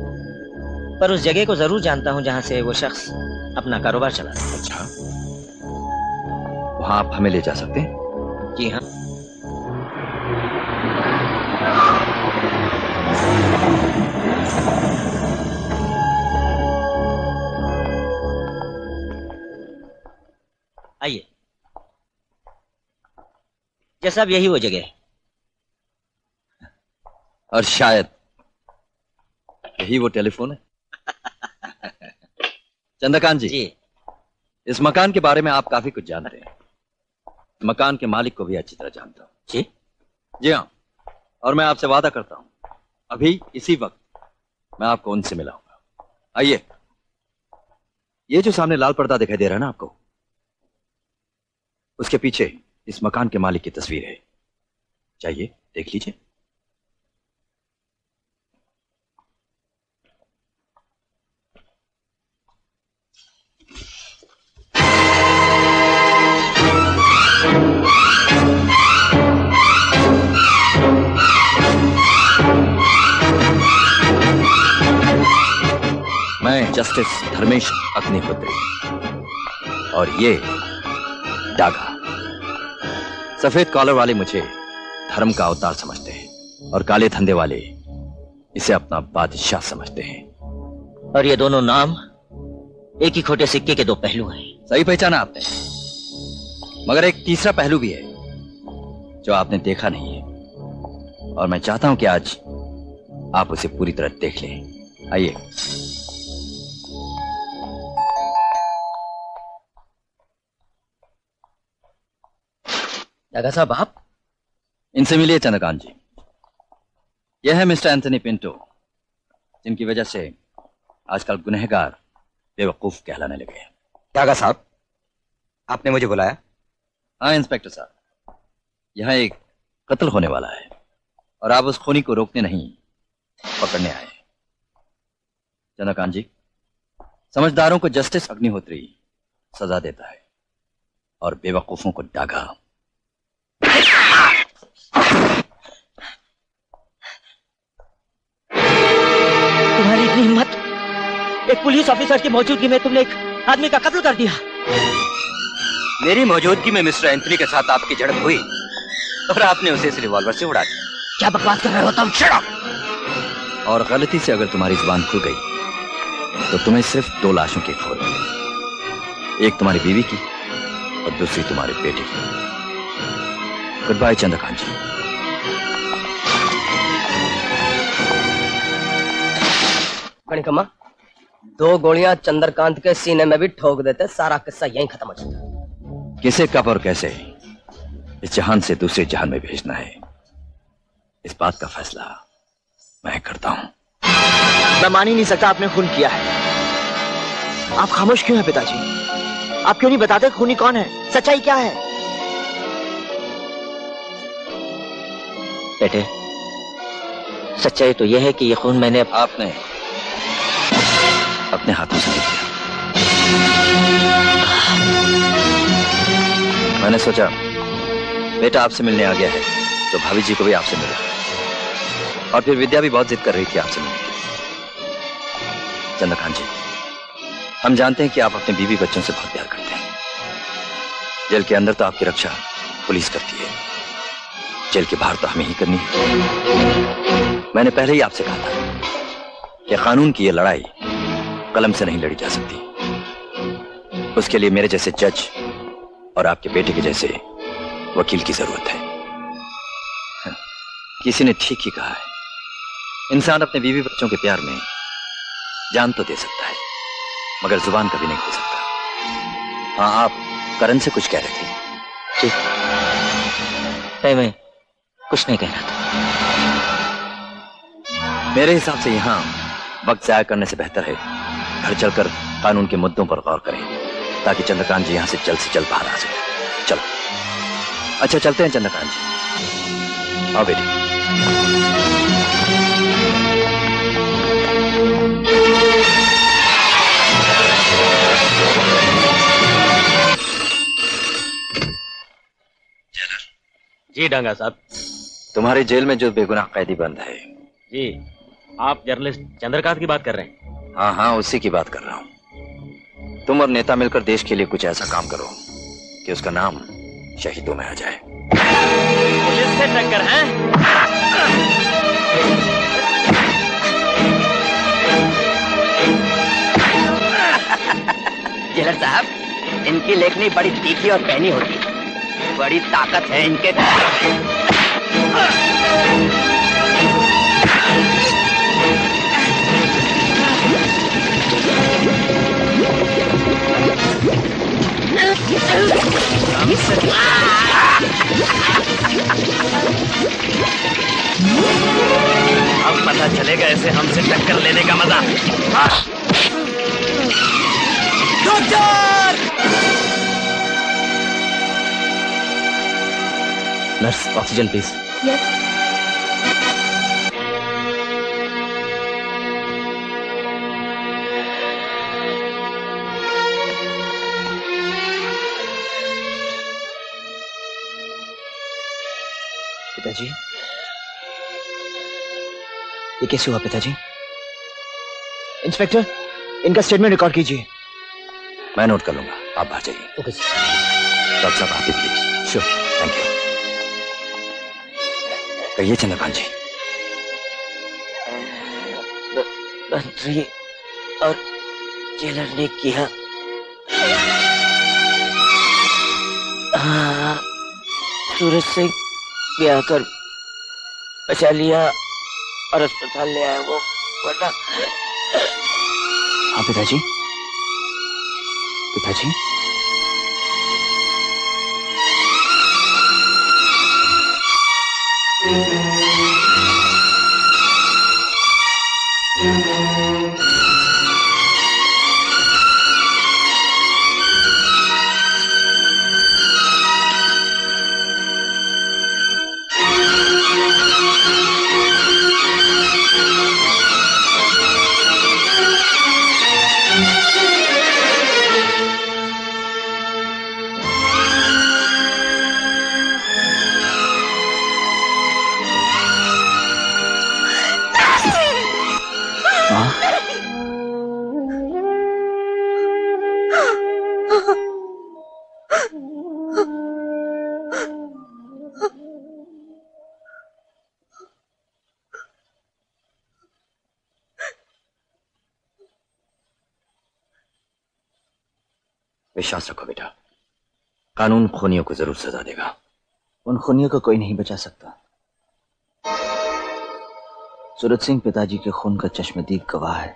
B: पर उस जगह को जरूर जानता हूँ जहाँ से वो शख्स अपना कारोबार चलाता है।
A: अच्छा, वहाँ आप हमें ले जा सकते हैं?
B: जी हाँ। आइए। ये सब यही वो जगह है।
A: और शायद यही वो टेलीफोन है। चंद्रकांत जी, इस मकान के बारे में आप काफी कुछ जानते हैं। मकान के मालिक को भी अच्छी तरह जानता हूँ। जी हाँ, और मैं आपसे वादा करता हूँ अभी इसी वक्त मैं आपको उनसे मिलाऊंगा। आइए, ये जो सामने लाल पर्दा दिखाई दे रहा है ना आपको, उसके पीछे इस मकान के मालिक की तस्वीर है। चाहिए देख लीजिए। मैं जस्टिस धर्मेश अग्निहोत्री और ये डागा। सफेद कॉलर वाले मुझे धर्म का अवतार समझते हैं और काले धंधे वाले इसे अपना बादशाह समझते हैं।
B: और ये दोनों नाम एक ही खोटे सिक्के के दो पहलू हैं।
A: सही पहचाना आपने, मगर एक तीसरा पहलू भी है जो आपने देखा नहीं है और मैं चाहता हूं कि आज आप उसे पूरी तरह देख लें। आइए।
L: डागा साहब, आप
A: इनसे मिलिए चंद्रकांत जी। यह है मिस्टर एंथनी पिंटो, जिनकी वजह से आजकल गुनहगार बेवकूफ कहलाने लगे हैं।
H: डागा साहब, आपने मुझे बुलाया?
A: हाँ इंस्पेक्टर साहब, यहाँ एक कत्ल होने वाला है और आप उस खूनी को रोकने नहीं पकड़ने आए। चंद्रकांत जी, समझदारों को जस्टिस अग्निहोत्री सजा देता है और बेवकूफों को डागा।
B: तुम्हारी इतनी हिम्मत, एक पुलिस ऑफिसर की मौजूदगी में तुमने एक आदमी का कत्ल कर दिया।
H: मेरी मौजूदगी में मिस्टर एंथनी के साथ आपकी झड़प हुई और आपने उसे इस रिवॉल्वर से उड़ा दिया।
B: क्या बकवास कर रहे हो तुम? Shut up!
A: और गलती से अगर तुम्हारी जुबान खुल गई तो तुम्हें सिर्फ दो लाशों की खबर मिलेगी, एक तुम्हारी बीवी की और दूसरी तुम्हारे बेटे की। गुड बाय चंद्रकांत जी।
L: कणिकम्मा, 2 गोलियां चंद्रकांत के सीने में भी ठोक देते, सारा किस्सा यहीं खत्म हो जाता।
A: किसे कब और कैसे इस जहान से दूसरे जहान में भेजना है, इस बात का फैसला मैं करता हूं।
F: मैं मान ही नहीं सकता आपने खून किया है। आप खामोश क्यों हैं पिताजी? आप क्यों नहीं बताते खूनी कौन है, सच्चाई क्या है?
B: बेटे, सच्चाई तो यह है कि यह खून मैंने
A: आपने अपने हाथों से किया। मैंने सोचा बेटा आपसे मिलने आ गया है तो भाभी जी को भी आपसे मिला, और फिर विद्या भी बहुत जिद कर रही थी आपसे मिलने की। चंद्रकांत जी, हम जानते हैं कि आप अपने बीवी बच्चों से बहुत प्यार करते हैं। जेल के अंदर तो आपकी रक्षा पुलिस करती है, जेल के बाहर तो हमें ही करनी है। मैंने पहले ही आपसे कहा था कि कानून की यह लड़ाई कलम से नहीं लड़ी जा सकती। उसके लिए मेरे जैसे जज और आपके बेटे के जैसे वकील की जरूरत है। किसी ने ठीक ही कहा है, इंसान अपने बीवी बच्चों के प्यार में जान तो दे सकता है मगर जुबान कभी नहीं दे सकता। हाँ, आप करण से कुछ कह रहे थे।
B: जी, मैं कुछ नहीं कहना था।
A: मेरे हिसाब से यहाँ वक्त जाया करने से बेहतर है घर चलकर कानून के मुद्दों पर गौर करें, ताकि चंद्रकांत जी यहाँ से जल्द बाहर आ सके। चलो। अच्छा चलते हैं चंद्रकांत जी। आओ बेटी।
N: जी डांगा साहब।
A: तुम्हारी जेल में जो बेगुनाह कैदी बंद है।
N: जी, आप जर्नलिस्ट चंद्रकांत की बात कर रहे हैं?
A: हाँ हाँ, उसी की बात कर रहा हूँ। तुम और नेता मिलकर देश के लिए कुछ ऐसा काम करो कि उसका नाम शहीदों में आ जाए।
N: पुलिस से टक्कर है?
L: जेलर साहब, इनकी लेखनी बड़ी तीखी और पैनी होती है, बड़ी ताकत है इनके।
N: अब पता चलेगा ऐसे हमसे टक्कर लेने का मजा।
B: Nurse, oxygen please.
D: यस।
F: पिताजी, ये कैसे हुआ पिताजी? इंस्पेक्टर, इनका स्टेटमेंट रिकॉर्ड कीजिए।
A: मैं नोट कर लूंगा, आप बाहर जाइए।
B: Okay sir.
A: डॉक्टर साहब आप भी प्लीज। Sure, thank you. कहिए चंद्रकांत जी।
B: मंत्री और जेलर ने किया। हाँ, सूरज सिंह भी आकर बचा लिया और अस्पताल ले आया वो, वरना।
F: हाँ पिताजी। पिताजी,
A: विश्वास रखो बेटा, कानून खूनियों को जरूर सजा देगा।
F: उन खूनियों को कोई नहीं बचा सकता। सूरज सिंह पिताजी के खून का चश्मदीद गवाह है।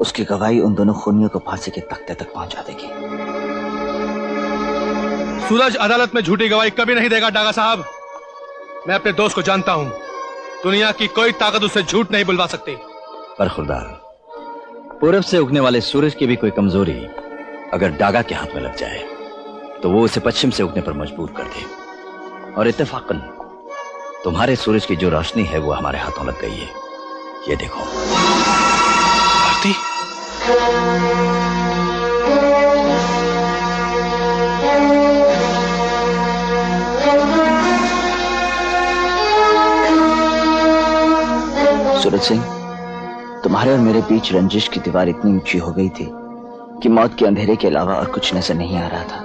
F: उसकी गवाही उन दोनों खूनियों को फांसी के तख्ते तक पहुंचा देगी।
J: सूरज अदालत में झूठी गवाही कभी नहीं देगा डागा साहब। मैं अपने दोस्त को जानता हूं, दुनिया की कोई ताकत उसे झूठ नहीं बुलवा सकती।
A: पर खुरदार, पूरब से उगने वाले सूरज की भी कोई कमजोरी अगर डागा के हाथ में लग जाए तो वो उसे पश्चिम से उगने पर मजबूर कर दे। और इत्तेफाकन तुम्हारे सूरज की जो रोशनी है वो हमारे हाथों लग गई है। ये देखो।
J: भारती,
F: सूरज सिंह, तुम्हारे और मेरे बीच रंजिश की दीवार इतनी ऊंची हो गई थी कि मौत के अंधेरे के अलावा और कुछ नजर नहीं आ रहा था।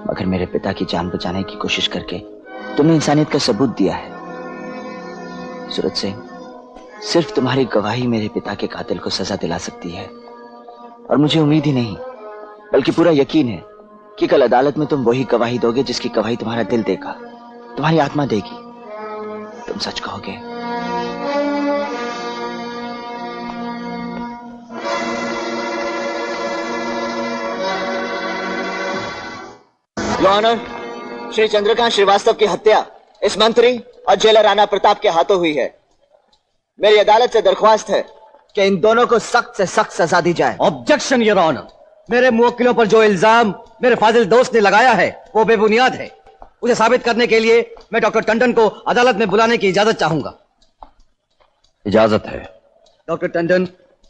F: मगर मेरे पिता की जान बचाने की कोशिश करके तुमने इंसानियत का सबूत दिया है। सूरज सिंह, सिर्फ तुम्हारी गवाही मेरे पिता के कातिल को सजा दिला सकती है। और मुझे उम्मीद ही नहीं बल्कि पूरा यकीन है कि कल अदालत में तुम वही गवाही दोगे जिसकी गवाही तुम्हारा दिल देगा, तुम्हारी आत्मा देगी। तुम सच कहोगे। योर ऑनर, श्री चंद्रकांत श्रीवास्तव की हत्या इस मंत्री और जेलर राणा प्रताप के हाथों हुई है। मेरी अदालत से दरख्वास्त है कि इन दोनों को सख्त से सख्त सजा दी जाए।
G: Objection your honour. मेरे मुवक्किलों पर जो इल्जाम मेरे फाजिल दोस्त ने लगाया है वो बेबुनियाद है। उसे साबित करने के लिए मैं डॉक्टर टंडन को अदालत में बुलाने की इजाजत चाहूंगा।
A: इजाजत है।
G: डॉक्टर टंडन,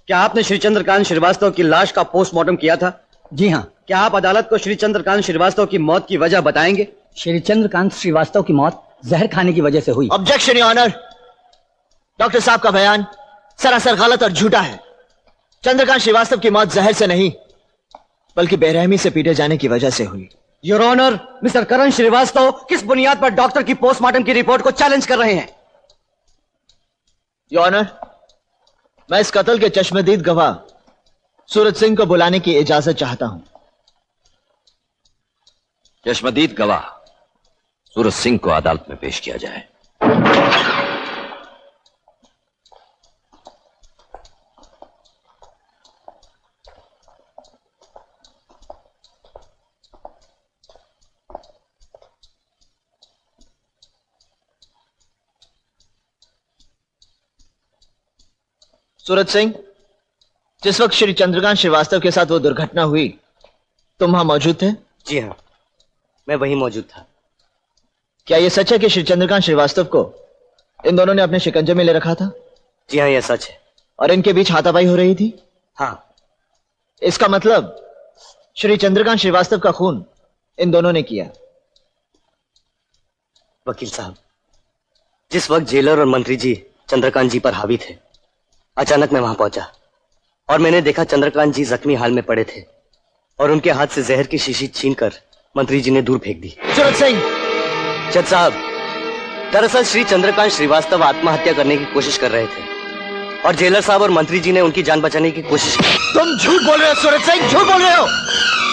G: क्या आपने श्री चंद्रकांत श्रीवास्तव की लाश का पोस्टमार्टम किया था?
O: जी हाँ।
G: क्या आप अदालत को श्री चंद्रकांत श्रीवास्तव की मौत की वजह बताएंगे?
O: श्री चंद्रकांत श्रीवास्तव की मौत जहर खाने की वजह से हुई।
F: Objection your honour. डॉक्टर साहब का बयान सरासर गलत और झूठा है। चंद्रकांत श्रीवास्तव की मौत जहर से नहीं बल्कि बेरहमी से पीटे जाने की वजह से हुई।
G: Your honour, mister Karan Srivastava किस बुनियाद पर डॉक्टर की पोस्टमार्टम की रिपोर्ट को चैलेंज कर रहे हैं?
F: योर ऑनर, मैं इस कत्ल के चश्मदीद गवाह सूरज सिंह को बुलाने की इजाजत चाहता हूं।
A: चश्मदीद गवाह सूरज सिंह को अदालत में पेश किया जाए।
F: सूरज सिंह, जिस वक्त श्री चंद्रकांत श्रीवास्तव के साथ वो दुर्घटना हुई तुम वहां मौजूद थे?
K: जी हाँ, मैं वहीं मौजूद था।
F: क्या यह सच है कि श्री चंद्रकांत श्रीवास्तव को इन दोनों ने अपने शिकंजे में ले रखा था?
K: जी हाँ, यह सच है।
F: और इनके बीच हाथापाई हो रही थी?
K: हाँ।
F: इसका मतलब श्री चंद्रकांत श्रीवास्तव का खून इन दोनों ने किया।
K: वकील साहब, जिस वक्त जेलर और मंत्री जी चंद्रकांत जी पर हावी थे, अचानक मैं वहां पहुंचा और मैंने देखा चंद्रकांत जी जख्मी हाल में पड़े थे और उनके हाथ से जहर की शीशी छीनकर मंत्री जी ने दूर फेंक दी।
F: सूरज सिंह!
K: जज साहब, दरअसल श्री चंद्रकांत श्रीवास्तव आत्महत्या करने की कोशिश कर रहे थे और जेलर साहब और मंत्री जी ने उनकी जान बचाने की कोशिश की।
F: तुम झूठ बोल रहे हो सूरज सिंह, झूठ बोल रहे हो।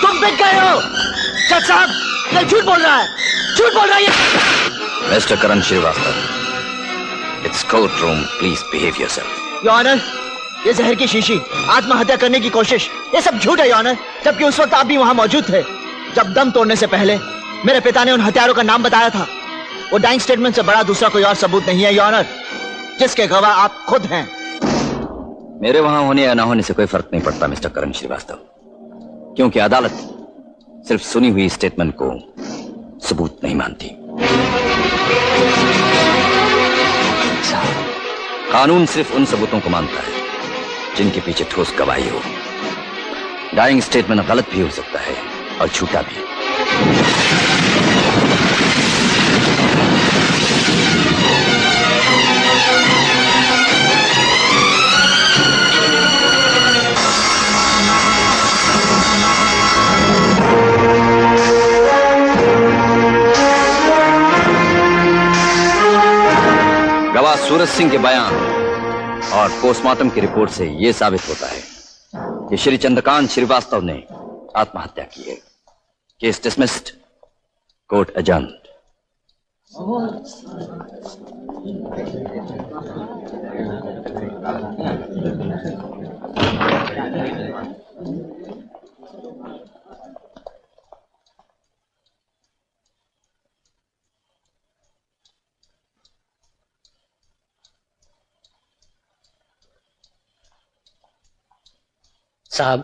F: तुम बिक गए हो। जज साहब, ये झूठ बोल रहा है, झूठ बोल रहा है।
A: Mister Karan Srivastava, it's court room, please behave yourself.
F: Your honour, ये जहर की शीशी, आत्महत्या करने की कोशिश, ये सब झूठ है योर ऑनर। जबकि उस वक्त आप भी वहां मौजूद थे जब दम तोड़ने से पहले मेरे पिता ने उन हथियारों का नाम बताया था। वो डाइंग स्टेटमेंट से बड़ा दूसरा कोई और सबूत नहीं है योर ऑनर, जिसके गवाह आप खुद हैं।
A: मेरे वहां होने या ना होने से कोई फर्क नहीं पड़ता मिस्टर करण श्रीवास्तव, क्योंकि अदालत सिर्फ सुनी हुई स्टेटमेंट को सबूत नहीं मानती। कानून सिर्फ उन सबूतों को मानता है जिनके पीछे ठोस गवाही हो। डाइंग स्टेटमेंट गलत भी हो सकता है और झूठा भी। गवाह सूरज सिंह के बयान और पोस्टमार्टम की रिपोर्ट से यह साबित होता है कि श्री चंद्रकांत श्रीवास्तव ने आत्महत्या की है। Case dismissed, court adjourned.
P: साहब,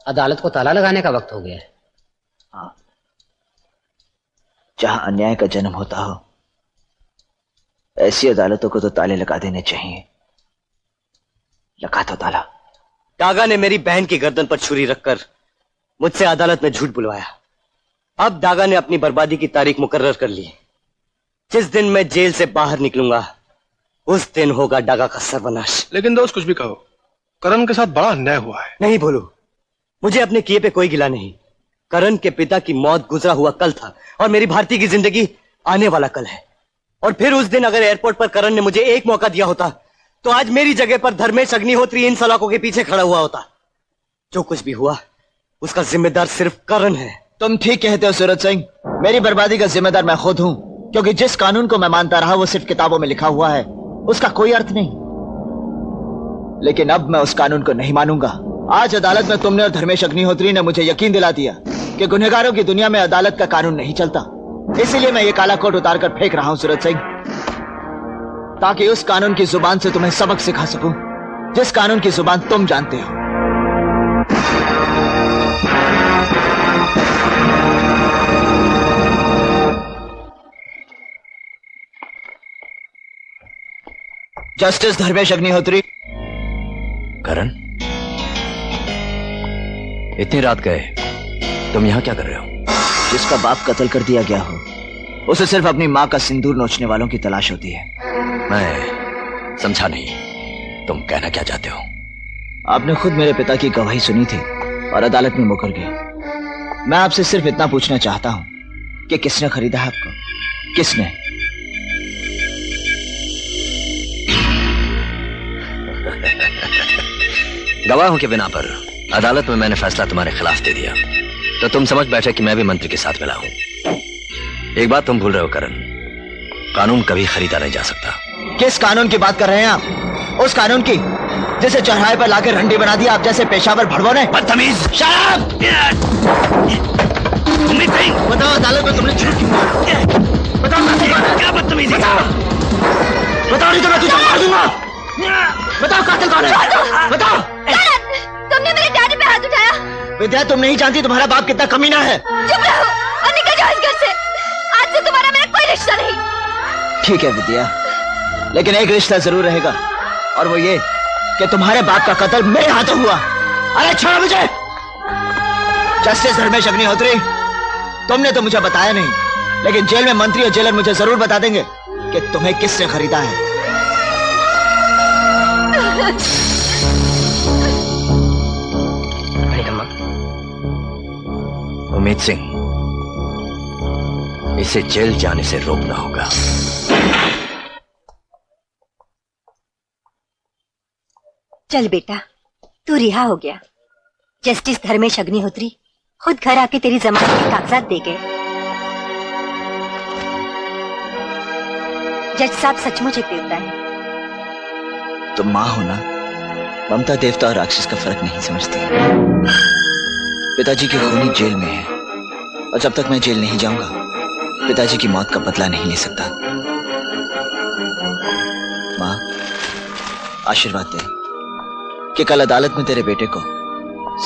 P: अदालत को ताला लगाने का वक्त हो गया है।
F: हाँ, जहां अन्याय का जन्म होता हो ऐसी अदालतों को तो ताले लगा देने चाहिए। लगा दो ताला।
K: डागा ने मेरी बहन की गर्दन पर छुरी रखकर मुझसे अदालत में झूठ बुलवाया। अब डागा ने अपनी बर्बादी की तारीख मुकर्रर कर ली। जिस दिन मैं जेल से बाहर निकलूंगा उस दिन होगा डागा का सर्वनाश।
J: लेकिन दोस्त, कुछ भी कहो, करण के साथ बड़ा अन्याय हुआ है।
K: नहीं बोलो, मुझे अपने किए पे कोई गिला नहीं। करण के पिता की मौत गुजरा हुआ कल था और मेरी भारती की जिंदगी आने वाला कल है। और फिर उस दिन अगर एयरपोर्ट पर करण ने मुझे एक मौका दिया होता तो आज मेरी जगह पर धर्मेश अग्निहोत्री इन सलाखों के पीछे खड़ा हुआ होता। जो कुछ भी हुआ उसका जिम्मेदार सिर्फ करण है।
F: तुम ठीक कहते हो सूरज सिंह, मेरी बर्बादी का जिम्मेदार मैं खुद हूं, क्योंकि जिस कानून को मैं मानता रहा वो सिर्फ किताबों में लिखा हुआ है, उसका कोई अर्थ नहीं। लेकिन अब मैं उस कानून को नहीं मानूंगा। आज अदालत में तुमने और धर्मेश अग्निहोत्री ने मुझे यकीन दिला दिया कि गुनहगारों की दुनिया में अदालत का कानून नहीं चलता। इसीलिए मैं ये काला कोट उतार कर फेंक रहा हूं सूरज सिंह, ताकि उस कानून की जुबान से तुम्हें सबक सिखा सकूं जिस कानून की जुबान तुम जानते हो। जस्टिस धर्मेश अग्निहोत्री।
A: करण, इतनी रात गए तुम यहां क्या कर रहे हो?
F: जिसका बाप कत्ल कर दिया गया हो उसे सिर्फ अपनी मां का सिंदूर नोचने वालों की तलाश होती है।
A: मैं समझा नहीं, तुम कहना क्या चाहते हो?
F: आपने खुद मेरे पिता की गवाही सुनी थी और अदालत में मुकर गए। मैं आपसे सिर्फ इतना पूछना चाहता हूं कि किसने खरीदा है आपको? किसने?
A: गवाहों के बिना पर अदालत में मैंने फैसला तुम्हारे खिलाफ दे दिया, तो तुम समझ बैठे कि मैं भी मंत्री के साथ मिला हूं। एक बात तुम भूल रहे हो करण, कानून कभी खरीदा नहीं जा सकता।
F: किस कानून की बात कर रहे हैं आप? उस कानून की जिसे चौराहे पर लाकर रंडी बना दिया आप जैसे पेशावर भड़वों ने।
A: बदतमीज!
F: शराब! बताओ अदालत में तुमने झूठ क्यों बोला? बताओ
A: क्या बदतमीजी!
F: बताओ नहीं तो मैं तुझे मार दूंगा। बताओ कातिल कौन है? बताओ।
D: तुमने मेरे डैडी पे हाथ उठाया।
F: विद्या, तुम नहीं जानती तुम्हारा बाप कितना कमीना है।
D: चुप रहो और निकल जाओ इस घर से। आज से तुम्हारा मेरा कोई रिश्ता नहीं।
F: ठीक है विद्या, लेकिन एक रिश्ता जरूर रहेगा, और वो ये कि तुम्हारे बाप का कत्ल मेरे हाथों हुआ। अरे छोड़ो मुझे। जस्टिस धर्मेश अग्निहोत्री, तुमने तो मुझे बताया नहीं, लेकिन जेल में मंत्री और जेलर मुझे जरूर बता देंगे कि तुम्हें किसने खरीदा है।
A: उम्मीद सिंह, इसे जेल जाने से रोकना होगा।
M: चल बेटा, तू रिहा हो गया। जस्टिस धर्मेश अग्निहोत्री खुद घर आके तेरी जमानत के कागजात दे गए। जज साहब सचमुच एक देवता है।
F: तुम मां हो ना, ममता देवता और राक्षस का फर्क नहीं समझती। पिताजी की खूनी जेल में है, और जब तक मैं जेल नहीं जाऊंगा पिताजी की मौत का बदला नहीं ले सकता। मां, आशीर्वाद दे कि कल अदालत में तेरे बेटे को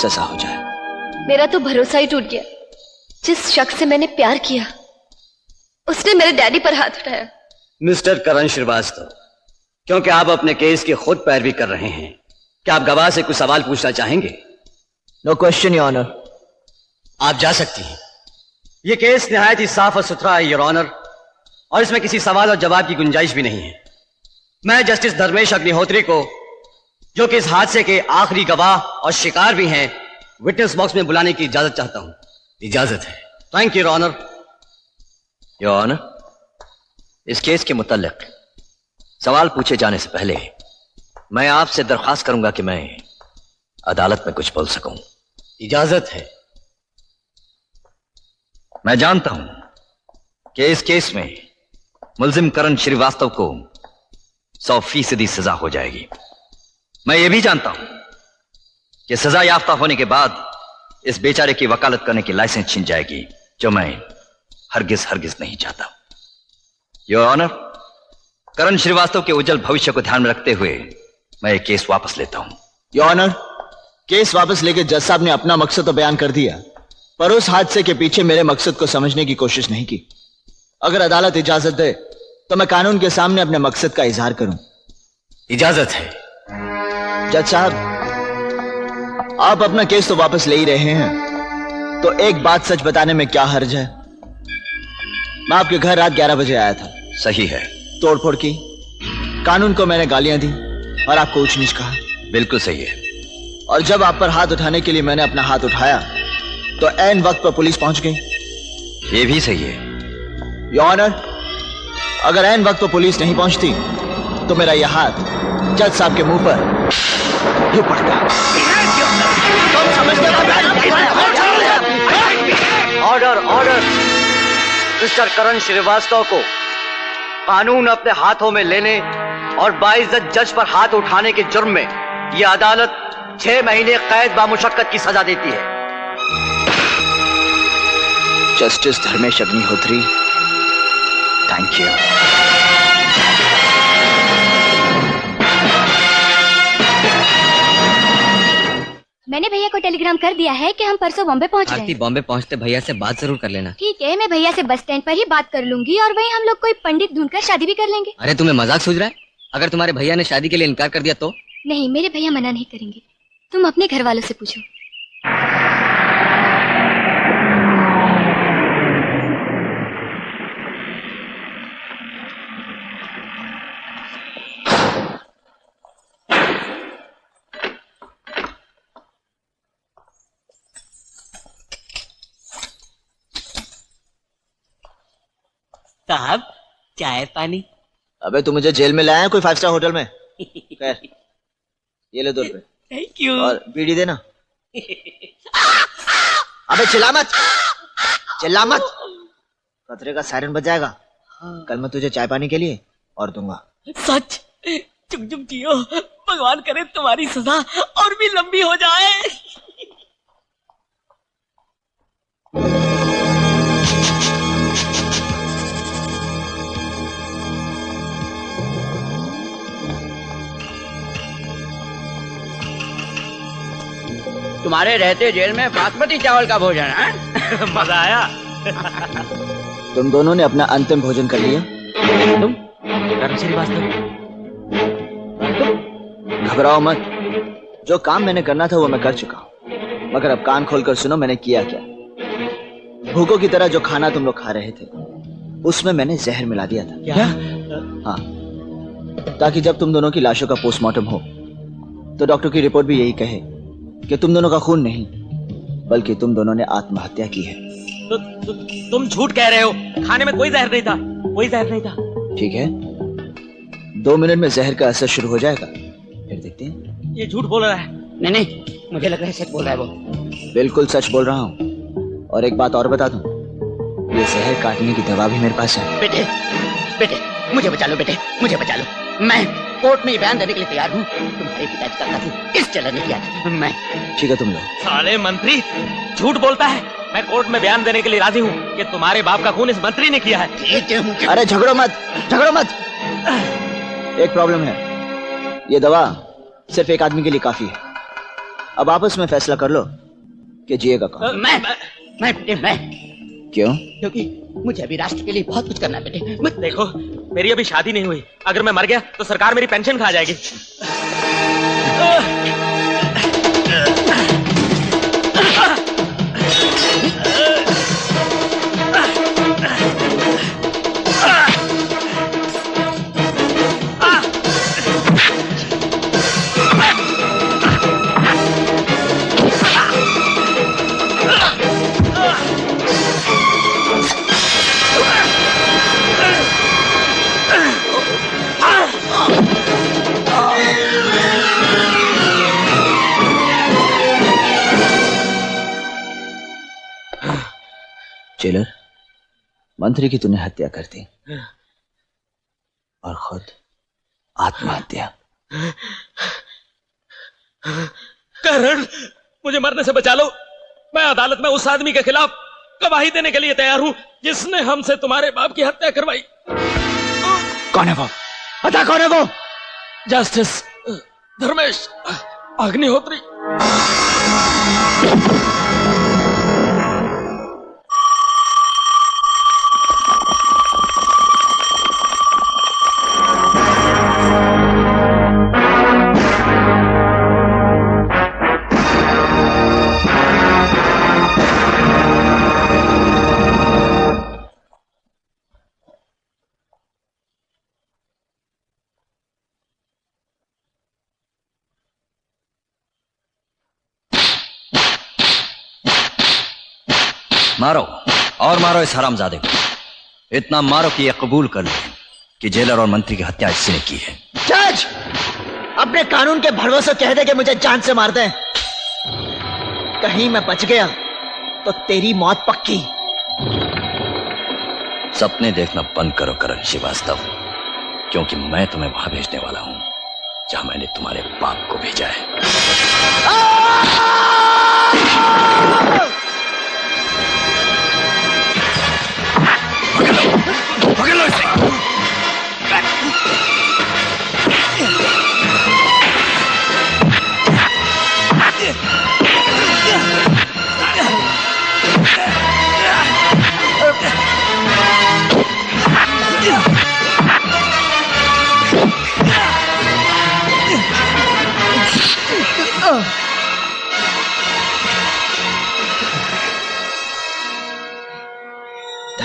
F: सजा हो जाए।
D: मेरा तो भरोसा ही टूट गया। जिस शख्स से मैंने प्यार किया उसने मेरे डैडी पर हाथ उठाया।
G: मिस्टर करण श्रीवास्तव, क्योंकि आप अपने केस की खुद पैरवी कर रहे हैं, क्या आप गवाह से कुछ सवाल पूछना चाहेंगे?
F: No question your honour.
G: आप जा सकती हैं। यह केस निहायत ही साफ और सुथरा है योर ऑनर, और इसमें किसी सवाल और जवाब की गुंजाइश भी नहीं है। मैं जस्टिस धर्मेश अग्निहोत्री को, जो कि इस हादसे के आखिरी गवाह और शिकार भी हैं, विटनेस बॉक्स में बुलाने की इजाजत चाहता हूं। इजाजत है। Thank you your honour.
A: Your honour, इस केस के मुताल्लिक सवाल पूछे जाने से पहले मैं आपसे दरख्वास्त करूंगा कि मैं अदालत में कुछ बोल सकूं।
G: इजाजत है।
A: मैं जानता हूं कि इस केस में मुल्जिम करण श्रीवास्तव को 100% सजा हो जाएगी। मैं ये भी जानता हूं कि सजा याफ्ता होने के बाद इस बेचारे की वकालत करने की लाइसेंस छिन जाएगी, जो मैं हरगिज हरगिज नहीं चाहता। योर ऑनर, करण श्रीवास्तव के उज्जवल भविष्य को ध्यान में रखते हुए मैं ये केस वापस लेता हूं।
F: योर ऑनर, केस वापस लेके जज साहब ने अपना मकसद तो बयान कर दिया, पर उस हादसे के पीछे मेरे मकसद को समझने की कोशिश नहीं की। अगर अदालत इजाजत दे तो मैं कानून के सामने अपने मकसद का इजहार करूं।
G: इजाजत है।
F: जज साहब, आप अपना केस तो वापस ले ही रहे हैं, तो एक बात सच बताने में क्या हर्ज है? मैं आपके घर रात 11 बजे आया था।
A: सही है।
F: तोड़फोड़ की, कानून को मैंने गालियां दी और आपको ऊंच नीच कहा।
A: बिल्कुल सही है।
F: और जब आप पर हाथ उठाने के लिए मैंने अपना हाथ उठाया तो ऐन वक्त पर पुलिस पहुंच गई।
A: ये भी सही है।
F: योर ऑनर, अगर ऐन वक्त पर पुलिस नहीं पहुंचती तो मेरा यह हाथ जज साहब के मुंह पर ही पड़ता।
G: Order, order. Mister Karan Srivastava को कानून अपने हाथों में लेने और बाइज्जत जज पर हाथ उठाने के जुर्म में यह अदालत 6 महीने कैद बामुशक्कत की सजा देती है।
F: Justice Dharmesh Agnihotri,
H: thank you.
D: मैंने भैया को टेलीग्राम कर दिया है कि हम परसों बॉम्बे पहुंच रहे हैं।
L: बॉम्बे पहुंचते भैया से बात जरूर कर लेना।
D: ठीक है, मैं भैया से बस स्टैंड पर ही बात कर लूंगी और वहीं हम लोग कोई पंडित ढूंढकर शादी भी कर लेंगे।
L: अरे तुम्हें मजाक सूझ रहा है? अगर तुम्हारे भैया ने शादी के लिए इनकार कर दिया तो?
D: नहीं, मेरे भैया मना नहीं करेंगे। तुम अपने घर वालों से पूछो।
Q: साहब चाय पानी।
F: अबे तू मुझे जेल में लाया है कोई 5 स्टार होटल में? खैर ये ले 2 रुपए।
Q: Thank you.
F: और बीड़ी देना। अबे चिल्ला मत, चिल्ला मत। खतरे का सायरन बज जाएगा। कल मैं तुझे चाय पानी के लिए और दूंगा।
Q: सच? चुप चुप जियो, भगवान करे तुम्हारी सजा और भी लंबी हो जाए।
E: तुम्हारे रहते जेल में बासमती चावल का भोजन है?
N: मजा आया।
F: तुम दोनों ने अपना अंतिम भोजन कर लिया?
N: तुम श्रीवास्तव,
F: घबराओ मत, जो काम मैंने करना था वो मैं कर चुका हूँ। मगर अब कान खोलकर सुनो मैंने किया क्या। भूखों की तरह जो खाना तुम लोग खा रहे थे उसमें मैंने जहर मिला दिया था।
Q: क्या?
F: हाँ, ताकि जब तुम दोनों की लाशों का पोस्टमार्टम हो तो डॉक्टर की रिपोर्ट भी यही कहे कि तुम दोनों का खून नहीं बल्कि तुम दोनों ने आत्महत्या की है।
N: तुम झूठ कह रहे हो। खाने में कोई जहर नहीं था, कोई जहर नहीं था।
F: ठीक है, 2 मिनट में जहर का असर शुरू हो जाएगा, फिर देखते हैं।
N: ये झूठ बोल रहा है।
E: नहीं नहीं, मुझे लग रहा है सच बोल रहा है वो।
F: बिल्कुल सच बोल रहा हूँ। और एक बात और बता दूं, ये जहर काटने की दवा भी मेरे पास है।
E: बेटे बेटे मुझे बचा लो, बेटे मुझे बचा लो। मैं कोर्ट में बयान देने के लिए तैयार हूँ। तुम्हारे पिताजी का कत्ल इस चलन ने किया था। मैं।
F: ठीक है तुम लोग।
N: साले मंत्री झूठ बोलता है। मैं कोर्ट में बयान देने के लिए राजी हूँ कि तुम्हारे बाप का खून इस मंत्री ने किया है।
E: ठीक है।
F: अरे झगड़ो मत, झगड़ो मत। एक प्रॉब्लम है, ये दवा सिर्फ एक आदमी के लिए काफी है। अब आपस में फैसला कर लो कि जिएगा कौन।
E: मैं
F: क्यों?
E: क्योंकि मुझे अभी राष्ट्र के लिए बहुत कुछ करना है बेटे।
N: देखो मेरी अभी शादी नहीं हुई, अगर मैं मर गया तो सरकार मेरी पेंशन खा जाएगी।
F: जेलर, मंत्री की तूने हत्या कर दी और खुद आत्महत्या।
N: करण, मुझे मरने से बचा लो। मैं अदालत में उस आदमी के खिलाफ गवाही देने के लिए तैयार हूं जिसने हमसे तुम्हारे बाप की हत्या करवाई।
F: कौन है वो? बता कौन है वो?
N: जस्टिस धर्मेश अग्निहोत्री।
A: मारो और मारो इस हरामजादे को। इतना मारो कि ये कबूल कर ले कि जेलर और मंत्री की हत्या इसी ने की है।
F: जज, अपने कानून के भरोसे कह दे कि मुझे जान से मार दे। कहीं मैं बच गया तो तेरी मौत पक्की।
A: सपने देखना बंद करो करण श्रीवास्तव, क्योंकि मैं तुम्हें वहां भेजने वाला हूं जहां मैंने तुम्हारे बाप को भेजा है। पकड़ लो इसे।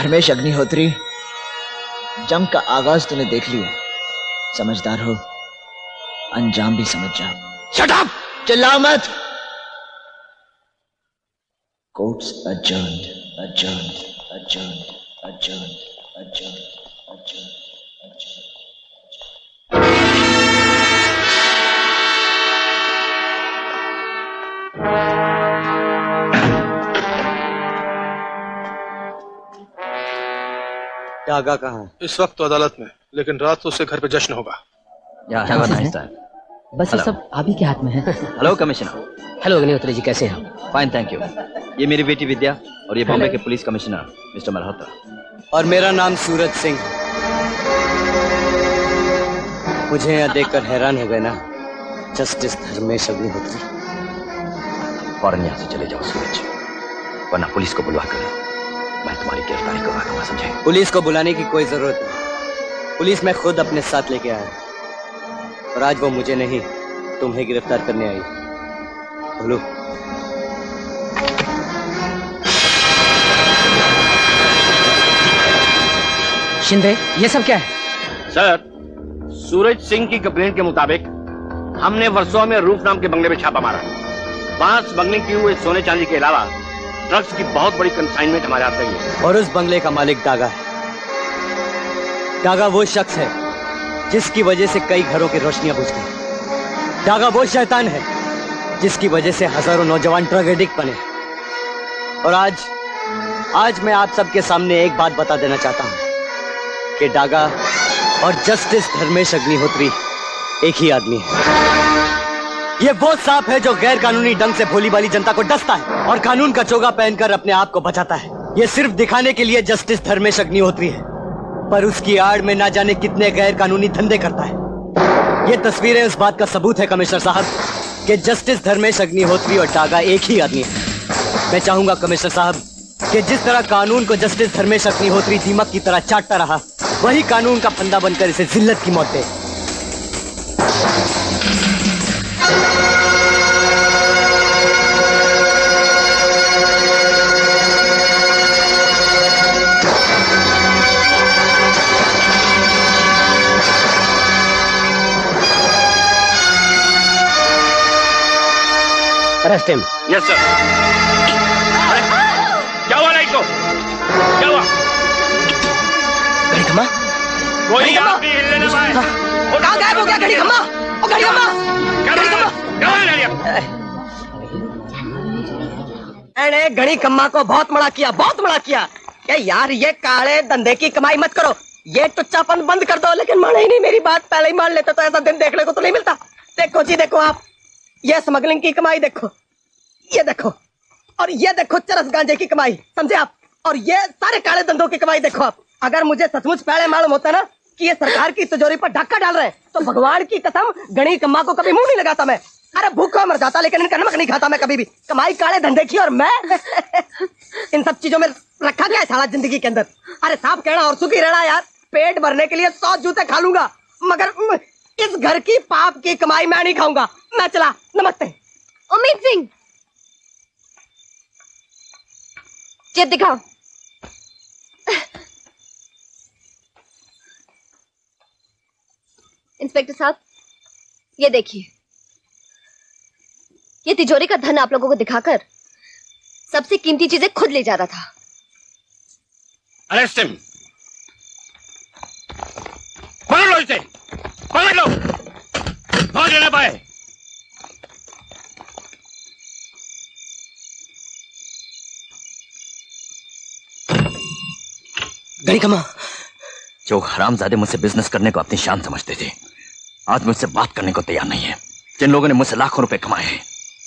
F: धर्मेश अग्निहोत्री, जंग का आगाज तूने देख लिया। समझदार हो, अंजाम भी समझ जाओ।
A: Shut up!
F: चिल्लाओ मत। Court's adjourned, adjourned, adjourned, adjourned, adjourned, adjourned, adjourned.
K: Daga कहाँ है?
J: इस वक्त तो अदालत में, लेकिन रात को उसके घर पे जश्न होगा।
P: बस ये सब आप ही के हाथ में है।
A: Hello commissioner.
P: Hello Agnihotri ji, कैसे हैं?
A: Fine, thank you. ये मेरी बेटी विद्या और ये बॉम्बे के पुलिस कमिश्नर मिस्टर मल्होत्रा।
K: और मेरा नाम सूरज सिंह। मुझे यहाँ देखकर हैरान हो गए ना, जस्टिस धर्मेश अग्निहोत्री।
A: फौरन यहाँ से चले जाओ सूरज, वरना पुलिस को बुलवा कर मैं तुम्हारी गिरफ्तारी करवा दूंगा, समझे?
K: पुलिस को बुलाने की कोई जरूरत नहीं। पुलिस मैं खुद अपने साथ लेके आया, और आज वो मुझे नहीं तुम्हें गिरफ्तार करने आई। बोलो।
P: शिंदे, ये सब क्या है?
N: सर, सूरज सिंह की कंप्लेंट के मुताबिक हमने वर्सोवा में रूफ नाम के बंगले में छापा मारा। वहां स्मगलिंग किए हुए सोने चांदी के अलावा ड्रग्स की बहुत बड़ी कंसाइनमेंट हमारे हाथ में है।
K: और उस बंगले का मालिक डागा है। डागा वो शख्स है जिसकी वजह से कई घरों की रोशनियां बुझ गई। डागा वो शैतान है जिसकी वजह से हजारों नौजवान ड्रग एडिक्ट बने। और आज मैं आप सबके सामने एक बात बता देना चाहता हूं कि डागा और जस्टिस धर्मेश अग्निहोत्री एक ही आदमी है। ये वो सांप है जो गैर कानूनी ढंग से भोली भाली जनता को डसता है और कानून का चोगा पहनकर अपने आप को बचाता है। ये सिर्फ दिखाने के लिए जस्टिस धर्मेश अग्निहोत्री है, पर उसकी आड़ में ना जाने कितने गैर कानूनी धंधे करता है। ये तस्वीरें उस बात का सबूत है कमिश्नर साहब कि जस्टिस धर्मेश अग्निहोत्री और डागा एक ही आदमी है। मैं चाहूंगा कमिश्नर साहब कि जिस तरह कानून को जस्टिस धर्मेश अग्निहोत्री दीमक की तरह चाटता रहा, वही कानून का फंदा बनकर इसे जिल्लत की मौत दे।
P: Arrest him.
N: Yes sir. क्या हुआ लाइट को? क्या हुआ?
K: घड़ी खम्मा?
N: कोई आप भी हिलने न पाए।
E: कहाँ गायब हो गया घड़ी खम्मा? ओ घड़ी खम्मा! घड़ी खम्मा! मैंने घड़ी खम्मा को बहुत मना किया, बहुत मना किया कि यार ये काले धंधे की कमाई मत करो, ये टुच्चापन बंद कर दो। लेकिन माने ही नहीं मेरी बात, पहले ही मान लेते तो ऐसा दिन देखने को तो नहीं मिलता। देखो जी, देखो आप, ये स्मगलिंग की कमाई देखो, ये देखो, और ये देखो चरस गांजे की कमाई, समझे आप? और ये सारे काले धंधों की कमाई देखो आप। अगर मुझे सचमुच पहले मालूम होता ना कि ये सरकार की तिजोरी पर ढक्का डाल रहे हैं, तो भगवान की कसम घड़ी खम्मा को कभी मुंह नहीं लगाता मैं। अरे भूखा मर जाता, लेकिन इनका नमक नहीं खाता मैं कभी भी। कमाई काले धंधे की, और मैं इन सब चीजों में रखा गया है सारा जिंदगी के अंदर। अरे साफ कहना और सुखी रहना यार, पेट भरने के लिए 100 जूते खा लूंगा, मगर इस घर की पाप की कमाई मैं नहीं खाऊंगा। मैं चला, नमस्ते।
D: उम्मीद सिंह, जेब दिखाओ। इंस्पेक्टर साहब, ये देखिए, ये तिजोरी का धन आप लोगों को दिखाकर सबसे कीमती चीजें खुद ले जा रहा था।
N: Arrest him. पकड़ लो इसे, पकड़ लो, भाग लेना पाए।
K: घड़ी खम्मा,
A: जो हरामजादे मुझसे बिजनेस करने को अपनी शान समझते थे, आज मुझसे बात करने को तैयार नहीं है। जिन लोगों ने मुझसे लाखों रुपए कमाए हैं,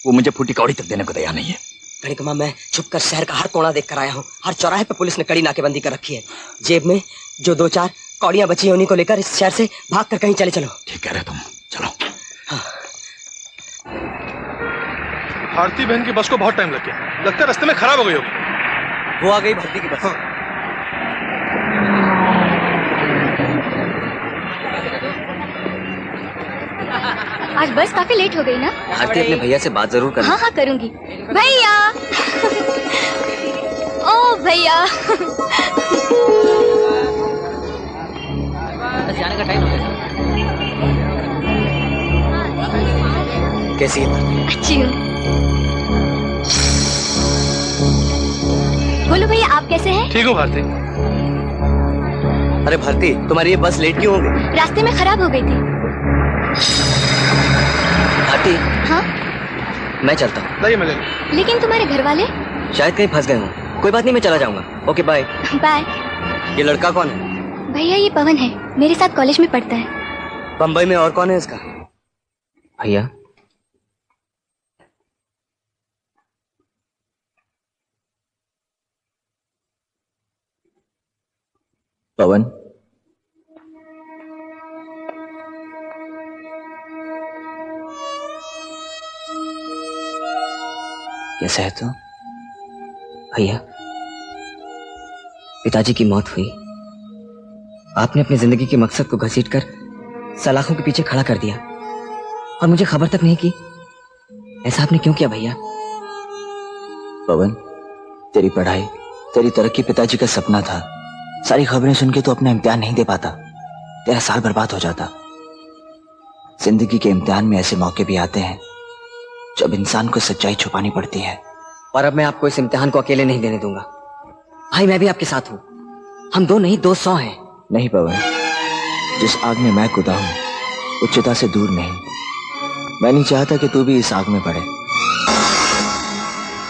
A: वो मुझे फूटी कौड़ी तक देने को तैयार नहीं है।
E: घड़ी खम्मा, मैं छुपकर शहर का हर कोना देख कर आया हूँ। हर चौराहे पे पुलिस ने कड़ी नाकेबंदी कर रखी है। जेब में जो 2-4 कौड़ियां बची हैं, उन्हीं को लेकर इस शहर से भाग कर कहीं चले चलो।
A: ठीक कह रहे तुम, चलो।
J: हाँ। भारती बहन की बस को बहुत टाइम लग गया, लगता है रास्ते में खराब हो गई होगी।
K: वो आ गई भारती की बस। हाँ।
D: आज बस काफी लेट हो गई ना?
A: भारती अपने भैया से बात जरूर करना।
D: हाँ हाँ करूंगी। भैया, ओ भैया।
P: बस जाने का टाइम हो गया।
K: कैसी है?
D: अच्छी हूँ। बोलो भैया, आप कैसे हैं?
J: ठीक हूँ भारती।
K: अरे भारती, तुम्हारी ये बस लेट क्यों हो गई?
D: रास्ते में खराब हो गई थी।
K: भारती।
D: हाँ?
K: मैं चलता हूँ।
J: नहीं, मैं ले लूँ।
D: लेकिन तुम्हारे घर वाले?
K: शायद कहीं फंस गए हों। कोई बात नहीं, मैं चला जाऊंगा। Okay bye.
D: बाय।
K: ये लड़का कौन है?
D: भैया ये पवन है, मेरे साथ कॉलेज में पढ़ता है।
K: बम्बई में और कौन है इसका?
B: भैया पवन,
K: कैसा है तू? भैया, पिताजी की मौत हुई। आपने अपनी जिंदगी के मकसद को घसीटकर सलाखों के पीछे खड़ा कर दिया और मुझे खबर तक नहीं की। ऐसा आपने क्यों किया भैया?
F: पवन, तेरी पढ़ाई, तेरी तरक्की पिताजी का सपना था। सारी खबरें सुन के तो अपना इम्तिहान नहीं दे पाता, तेरा साल बर्बाद हो जाता। जिंदगी के इम्तिहान में ऐसे मौके भी आते हैं जब इंसान को सच्चाई छुपानी पड़ती है।
K: और अब मैं आपको इस इम्तिहान को अकेले नहीं देने दूंगा। भाई, मैं भी आपके साथ हूँ। हम दो नहीं, 200 हैं।
F: नहीं पवन, जिस आग में मैं कूदा हूं उच्चता से दूर नहीं। मैं नहीं चाहता कि तू भी इस आग में पड़े।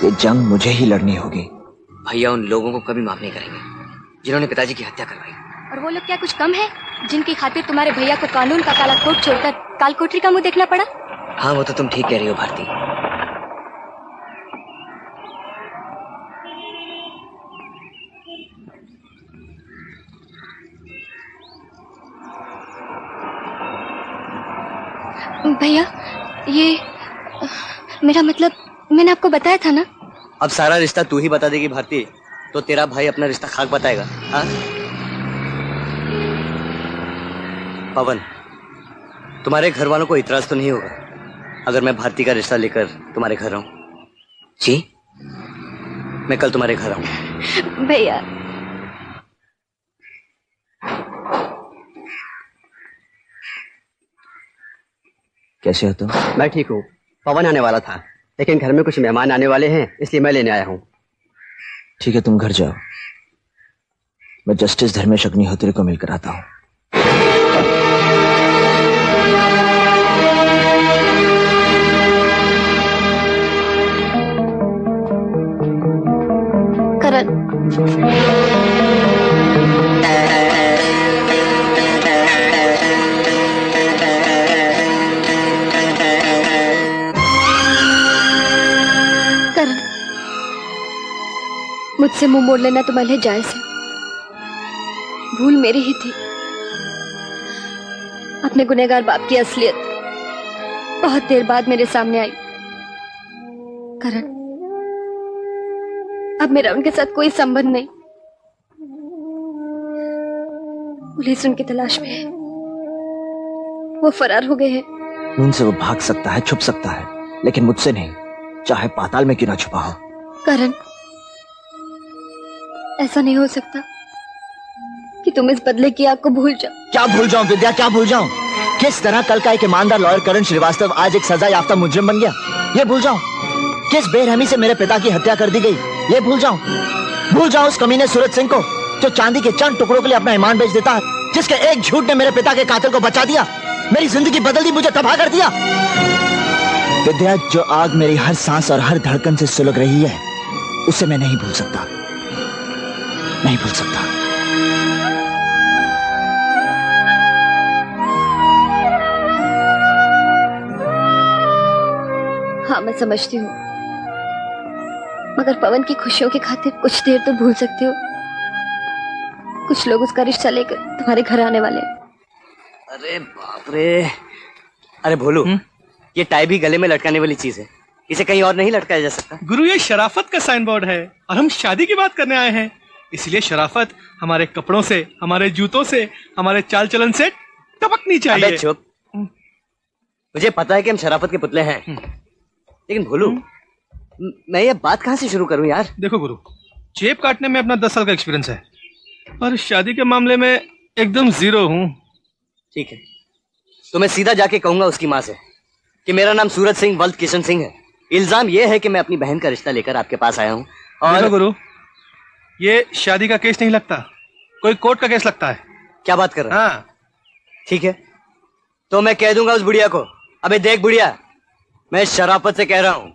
F: ये जंग मुझे ही लड़नी होगी।
K: भैया, उन लोगों को कभी माफ नहीं करेंगे जिन्होंने पिताजी की हत्या करवाई।
D: और वो लोग क्या कुछ कम है जिनकी खातिर तुम्हारे भैया को कानून का काला कोट छोड़कर कालकोठरी का मुंह देखना पड़ा?
K: हाँ, वो तो तुम ठीक कह रही हो भारती।
D: भैया, ये मेरा मतलब, मैंने आपको बताया था ना।
K: अब सारा रिश्ता तू ही बता देगी भारती, तो तेरा भाई अपना रिश्ता खाक बताएगा। हाँ पवन, तुम्हारे घर वालों को इतराज तो नहीं होगा अगर मैं भारती का रिश्ता लेकर तुम्हारे घर आऊं? जी, मैं कल तुम्हारे घर आऊंगा।
D: भैया,
F: कैसे हो तुम?
I: मैं ठीक हूँ। पवन आने वाला था, लेकिन घर में कुछ मेहमान आने वाले हैं, इसलिए मैं लेने आया हूँ।
F: ठीक है, तुम घर जाओ। मैं जस्टिस धर्मेश अग्निहोत्री को मिलकर आता हूँ।
D: करण, मुझसे मुंह मोड़ लेना तुम्हारे लिए जायज है। भूल मेरी ही थी। अपने गुनहगार बाप की असलियत बहुत देर बाद मेरे सामने आई। करण, अब मेरा उनके साथ कोई संबंध नहीं। पुलिस उनकी तलाश में है, वो फरार हो गए हैं।
F: उनसे वो भाग सकता है, छुप सकता है, लेकिन मुझसे नहीं, चाहे पाताल में क्यों ना छुपा हो।
D: करण, ऐसा नहीं हो सकता कि तुम इस बदले की आग को भूल जाओ।
F: क्या भूल जाऊं विद्या, क्या भूल जाऊं? किस तरह कल का एक ईमानदार लॉयर करण श्रीवास्तव आज एक सजा याफ्ता मुजरिम बन गया, ये भूल जाऊं? किस बेरहमी से मेरे पिता की हत्या कर दी गई, ये भूल जाऊं? भूल जाऊं उस कमीने सूरज सिंह को जो चांदी के चंद टुकड़ों के लिए अपना ईमान बेच देता है, जिसके एक झूठ ने मेरे पिता के कातिल को बचा दिया, मेरी जिंदगी बदल दी, मुझे तबाह कर दिया। विद्या, जो आग मेरी हर सांस और हर धड़कन से सुलग रही है, उसे मैं नहीं भूल सकता, नहीं भूल सकता।
D: हाँ, मैं समझती हूँ, मगर पवन की खुशियों की खातिर कुछ देर तो भूल सकते हो। कुछ लोग उसका रिश्ता लेकर तुम्हारे घर आने वाले हैं।
K: अरे बाप रे! अरे भोलू, ये टाई भी गले में लटकाने वाली चीज है, इसे कहीं और नहीं लटकाया जा सकता।
J: गुरु, ये शराफत का साइन बोर्ड है और हम शादी की बात करने आए हैं, इसलिए शराफत हमारे कपड़ों से, हमारे जूतों से, हमारे चाल चलन से टपकनी चाहिए।
K: अबे चुप! मुझे पता है कि हम शराफत के पुतले हैं, लेकिन भोलू, मैं ये बात कहां से शुरू करूं यार?
J: देखो गुरु, जेब काटने में अपना 10 साल का एक्सपीरियंस है, पर शादी के मामले में एकदम जीरो हूँ।
K: ठीक है, तो मैं सीधा जाके कहूंगा उसकी माँ से कि मेरा नाम सूरज सिंह वल्द किशन सिंह है। इल्जाम यह है कि मैं अपनी बहन का रिश्ता लेकर आपके पास आया हूँ। और
J: गुरु, ये शादी का केस नहीं लगता, कोई कोर्ट का केस लगता है।
K: क्या बात कर रहा है?
J: हाँ
K: ठीक है, तो मैं कह दूंगा उस बुढ़िया को, अबे देख बुढ़िया, मैं शराफत से कह रहा हूँ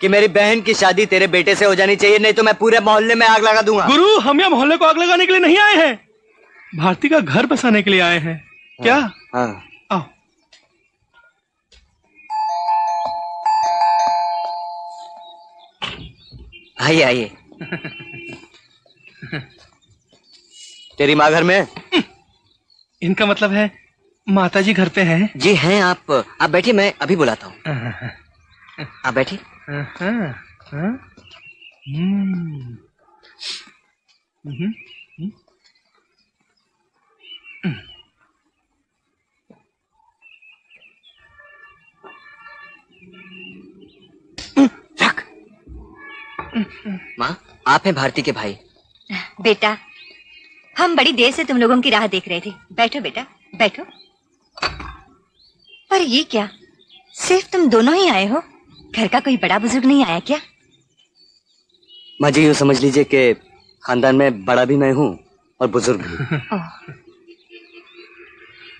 K: कि मेरी बहन की शादी तेरे बेटे से हो जानी चाहिए, नहीं तो मैं पूरे मोहल्ले में आग लगा दूंगा।
J: गुरु, हम यहाँ मोहल्ले को आग लगाने के लिए नहीं आए हैं, भारती का घर बसाने के लिए आए हैं। क्या?
K: हाँ।
J: आओ।
K: आइए आइए। तेरी माँ घर में?
J: इनका मतलब है माताजी घर पे हैं?
K: जी हैं। आप बैठिए, मैं अभी बुलाता हूँ। आप बैठिए। रख। माँ, आप हैं भारती के भाई।
M: बेटा, हम बड़ी देर से तुम लोगों की राह देख रहे थे। बैठो बेटा, बैठो। पर ये क्या, सिर्फ तुम दोनों ही आए हो? घर का कोई बड़ा बुजुर्ग नहीं आया क्या?
K: माँ जी, यूँ समझ लीजिए कि खानदान में बड़ा भी मैं हूँ और बुजुर्ग भी।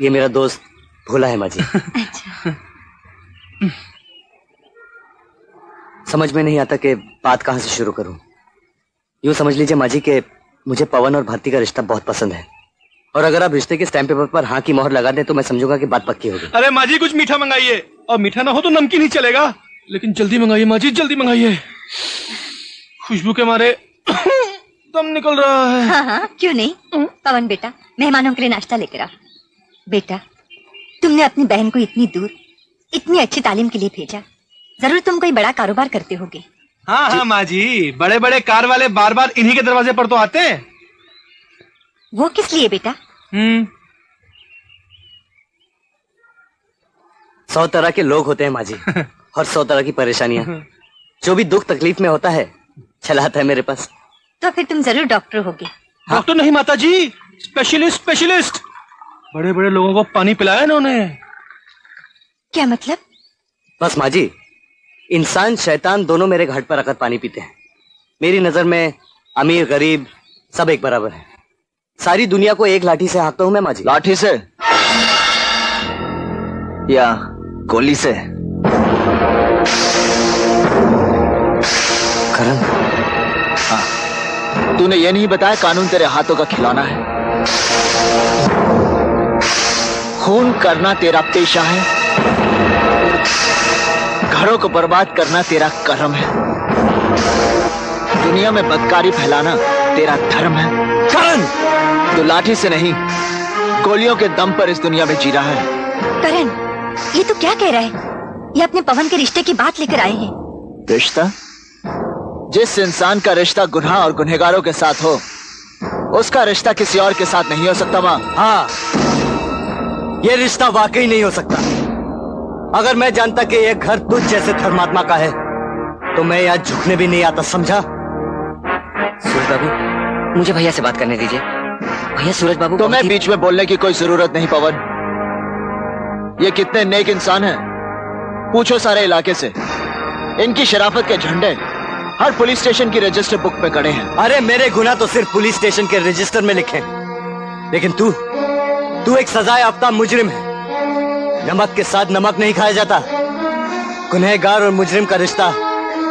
K: ये मेरा दोस्त भोला है माँ जी।
M: अच्छा।
K: समझ में नहीं आता कि बात कहाँ से शुरू करूं। यूँ समझ लीजिए माँ जी कि मुझे पवन और भारती का रिश्ता बहुत पसंद है, और अगर आप रिश्ते के स्टैम्प पेपर पर हाँ की मोहर लगा दें तो मैं समझूंगा कि बात पक्की होगी।
J: अरे माँ जी, कुछ मीठा मंगाइए, और मीठा ना हो तो नमकीन ही चलेगा, लेकिन जल्दी मंगाइए माँ जी, जल्दी मंगाइए। खुशबू के मारे दम निकल रहा है।
M: हाँ हाँ, क्यों नहीं। पवन बेटा, मेहमानों के लिए नाश्ता लेकर आ। बेटा, तुमने अपनी बहन को इतनी दूर इतनी अच्छी तालीम के लिए भेजा, जरूर तुम कोई बड़ा कारोबार करते होगे।
J: हाँ हाँ माँ जी, बड़े बड़े कार वाले बार बार इन्हीं के दरवाजे पर तो आते हैं।
M: वो किस लिए बेटा?
K: 100 तरह के लोग होते हैं माँ जी, और 100 तरह की परेशानियां। जो भी दुख तकलीफ में होता है चला आता है मेरे पास।
M: तो फिर तुम जरूर डॉक्टर होगे।
J: हाँ? डॉक्टर नहीं माता जी, स्पेशलिस्ट। स्पेशलिस्ट। बड़े बड़े लोगों को पानी पिलाया इन्होंने।
M: क्या मतलब?
K: बस माँ जी, इंसान शैतान दोनों मेरे घाट पर आकर पानी पीते हैं। मेरी नजर में अमीर गरीब सब एक बराबर है। सारी दुनिया को एक लाठी से हाँकता हूँ मैं माँ जी।
F: लाठी से या गोली से?
K: करण,
F: हाँ, तूने ये नहीं बताया कानून तेरे हाथों का खिलौना है। खून करना तेरा पेशा है, घरों को बर्बाद करना तेरा कर्म है, दुनिया में बदकारी फैलाना तेरा धर्म है।
K: करण,
F: तू लाठी से नहीं गोलियों के दम पर इस दुनिया में जी रहा है।
M: करण, ये तो क्या कह रहा है? ये अपने पवन के रिश्ते की बात लेकर आए हैं।
F: रिश्ता? जिस इंसान का रिश्ता गुनाह और गुनहगारों के साथ हो, उसका रिश्ता किसी और के साथ नहीं हो सकता माँ।
K: हाँ, ये रिश्ता वाकई नहीं हो सकता। अगर मैं जानता कि ये घर तुझ जैसे धर्मात्मा का है तो मैं यहाँ झुकने भी नहीं आता, समझा? सूरज बाबू, मुझे भैया से बात करने दीजिए। भैया, सूरज बाबू
F: तो मैं बीच में बोलने की कोई जरूरत नहीं पवन। ये कितने नेक इंसान हैं, पूछो सारे इलाके से। इनकी शराफत के झंडे हर पुलिस स्टेशन की रजिस्टर बुक में खड़े हैं।
K: अरे मेरे गुनाह तो सिर्फ पुलिस स्टेशन के रजिस्टर में लिखे, लेकिन तू एक सजायाफ्ता मुजरिम है। नमक के साथ नमक नहीं खाया जाता। गुनहगार और मुजरिम का रिश्ता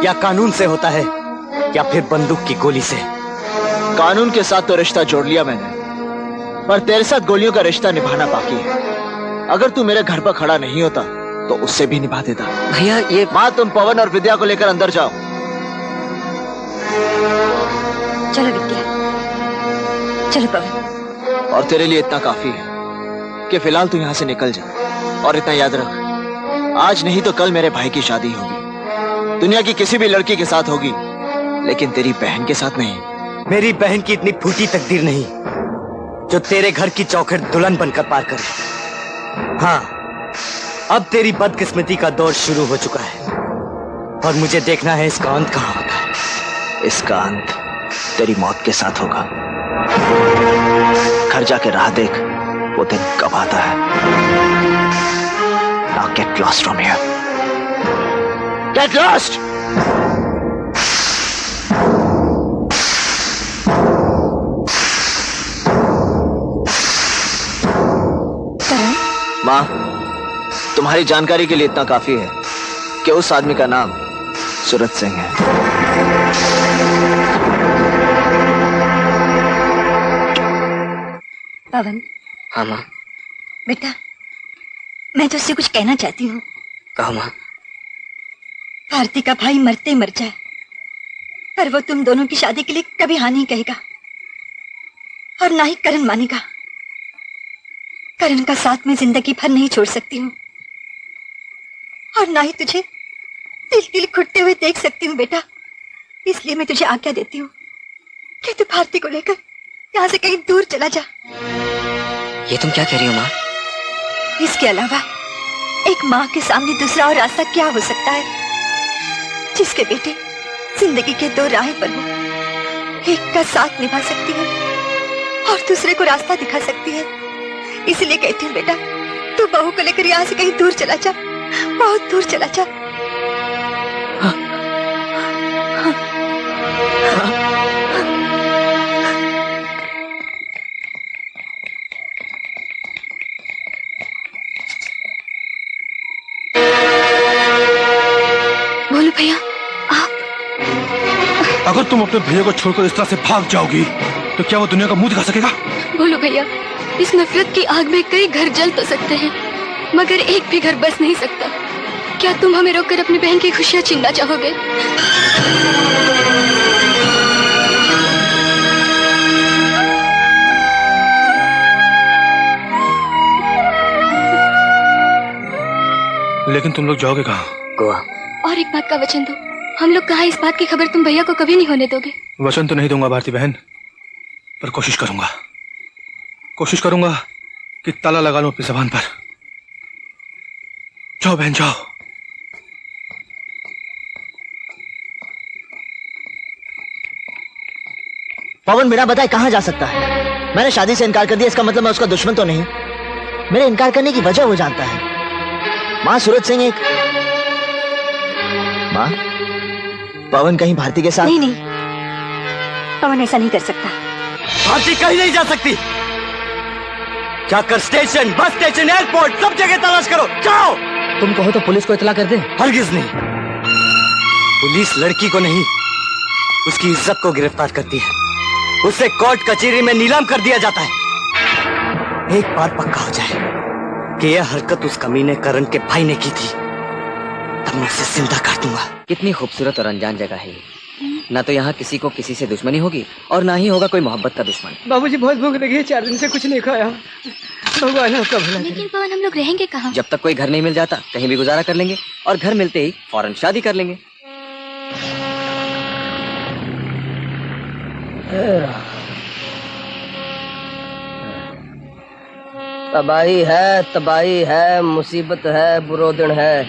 K: या कानून से होता है या फिर बंदूक की गोली से।
F: कानून के साथ तो रिश्ता जोड़ लिया मैंने, पर तेरे साथ गोलियों का रिश्ता निभाना बाकी है। अगर तू मेरे घर पर खड़ा नहीं होता तो उससे भी निभा देता।
K: भैया, ये
F: माँ, तुम पवन और विद्या को लेकर अंदर जाओ।
M: चलो विद्या, चलो पवन।
F: और तेरे लिए इतना काफी है कि फिलहाल तू यहाँ से निकल जा। और इतना याद रख, आज नहीं तो कल मेरे भाई की शादी होगी। दुनिया की किसी भी लड़की के साथ होगी, लेकिन तेरी बहन के साथ नहीं।
K: मेरी बहन की इतनी फूटी तकदीर नहीं जो तेरे घर की चौखट दुल्हन बनकर पार करे। हाँ, अब तेरी बदकिस्मती का दौर शुरू हो चुका है और मुझे देखना है इसका अंत कहाँ होता है।
F: इसका अंत तेरी मौत के साथ होगा। घर जाके राह देख, वो दिन कब आता है। Now get lost from here. Get lost! माँ, तुम्हारी जानकारी के लिए इतना काफी है कि उस आदमी का नाम सूरज सिंह है।
M: पवन।
L: हाँ माँ।
M: बेटा, मैं तुझसे कुछ कहना चाहती हूँ।
L: कहो माँ।
M: भारती का भाई मरते मर जाए, पर वो तुम दोनों की शादी के लिए कभी हाँ नहीं कहेगा, और ना ही करण मानेगा। करण का साथ मैं जिंदगी भर नहीं छोड़ सकती हूँ, और ना ही तुझे तिल तिल घुटते हुए देख सकती हूँ बेटा। इसलिए मैं तुझे आज्ञा देती हूँ कि तू भारती को लेकर यहाँ से कहीं दूर चला जा।
L: ये तुम क्या कह रही हो माँ?
M: इसके अलावा एक माँ के सामने दूसरा और रास्ता क्या हो सकता है, जिसके बेटे जिंदगी के दो राहें पर हो, एक का साथ निभा सकती है और दूसरे को रास्ता दिखा सकती है। इसलिए कहती हूँ बेटा, तू बहू को लेकर यहाँ से कहीं दूर चला जा, बहुत दूर चला जा।
R: बोलो भैया, आप
J: अगर तुम अपने भैया को छोड़कर इस तरह से भाग जाओगी तो क्या वो दुनिया का मुंह दिखा सकेगा?
R: बोलो भैया, इस नफरत की आग में कई घर जल तो सकते हैं, मगर एक भी घर बस नहीं सकता। क्या तुम हमें रोककर अपनी बहन की खुशियां छीनना चाहोगे?
J: लेकिन तुम लोग जाओगे कहाँ?
L: गोवा।
R: और एक बात का वचन दो, हम लोग कहाँ इस बात की खबर तुम भैया को कभी नहीं होने दोगे?
J: वचन तो नहीं दूंगा भारती बहन, पर कोशिश करूंगा कि ताला लगा लूं अपनी जबान पर। जाओ बहन जाओ।
F: पवन बिना बताए कहां जा सकता है? मैंने शादी से इनकार कर दिया, इसका मतलब मैं उसका दुश्मन तो नहीं। मेरे इनकार करने की वजह वो जानता है। मां, सूरज सिंह एक मां, पवन कहीं भारती के साथ?
M: नहीं, पवन ऐसा नहीं कर सकता।
K: भारती कहीं नहीं जा सकती। जाकर स्टेशन, बस स्टेशन, एयरपोर्ट, सब जगह तलाश करो। जाओ।
P: तुम कहो तो पुलिस को इतला कर दे?
K: हरगिज नहीं। पुलिस लड़की को नहीं, उसकी इज्जत को गिरफ्तार करती है। उसे कोर्ट कचहरी में नीलाम कर दिया जाता है। एक बार पक्का हो जाए कि यह हरकत उस कमीने करण के भाई ने की थी, तब मैं उसे जिंदा कर दूंगा।
L: कितनी खूबसूरत और अनजान जगह है ये। ना तो यहाँ किसी को किसी से दुश्मनी होगी और ना ही होगा कोई मोहब्बत का दुश्मन।
P: बाबूजी बहुत भूख लगी है, 4 दिन से कुछ नहीं खाया। भगवान आपका भला करे।
R: लेकिन पवन, हम लोग रहेंगे कहाँ?
L: जब तक कोई घर नहीं मिल जाता कहीं भी गुजारा कर लेंगे, और घर मिलते ही फौरन शादी कर लेंगे।
S: तबाही है, मुसीबत है, बुरो दिन है।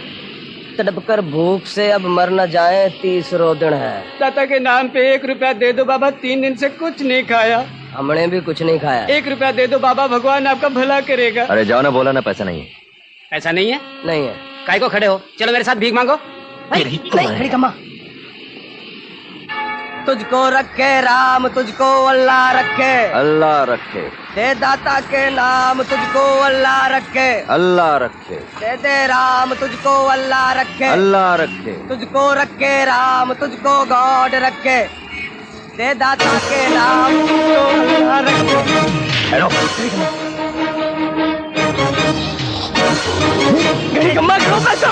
S: तड़प कर भूख से अब मर न जाए, 30 दिन है।
P: दाता के नाम पे 1 रुपया दे दो बाबा, 3 दिन से कुछ नहीं खाया।
S: हमने भी कुछ नहीं खाया।
P: 1 रुपया दे दो बाबा, भगवान आपका भला करेगा।
A: अरे जाओ ना, बोला ना पैसा नहीं है।
S: पैसा नहीं है? नहीं है।
P: काय को खड़े हो, चलो मेरे साथ भीख मांगो।
S: नहीं कम्मा। तुझको रखे राम, तुझको अल्लाह रखे।
A: अल्लाह रखे।
S: दे दाता के नाम, तुझको अल्लाह रखे।
A: अल्लाह रखे।
S: दे दे राम, तुझको अल्लाह रखे।
A: अल्लाह रखे।
S: तुझको रखे राम, तुझको गॉड रखे। दे दाता के नाम, तुझको अल्लाह रखे।
A: हेलो।
S: गरीब कम्मा करो पैसा।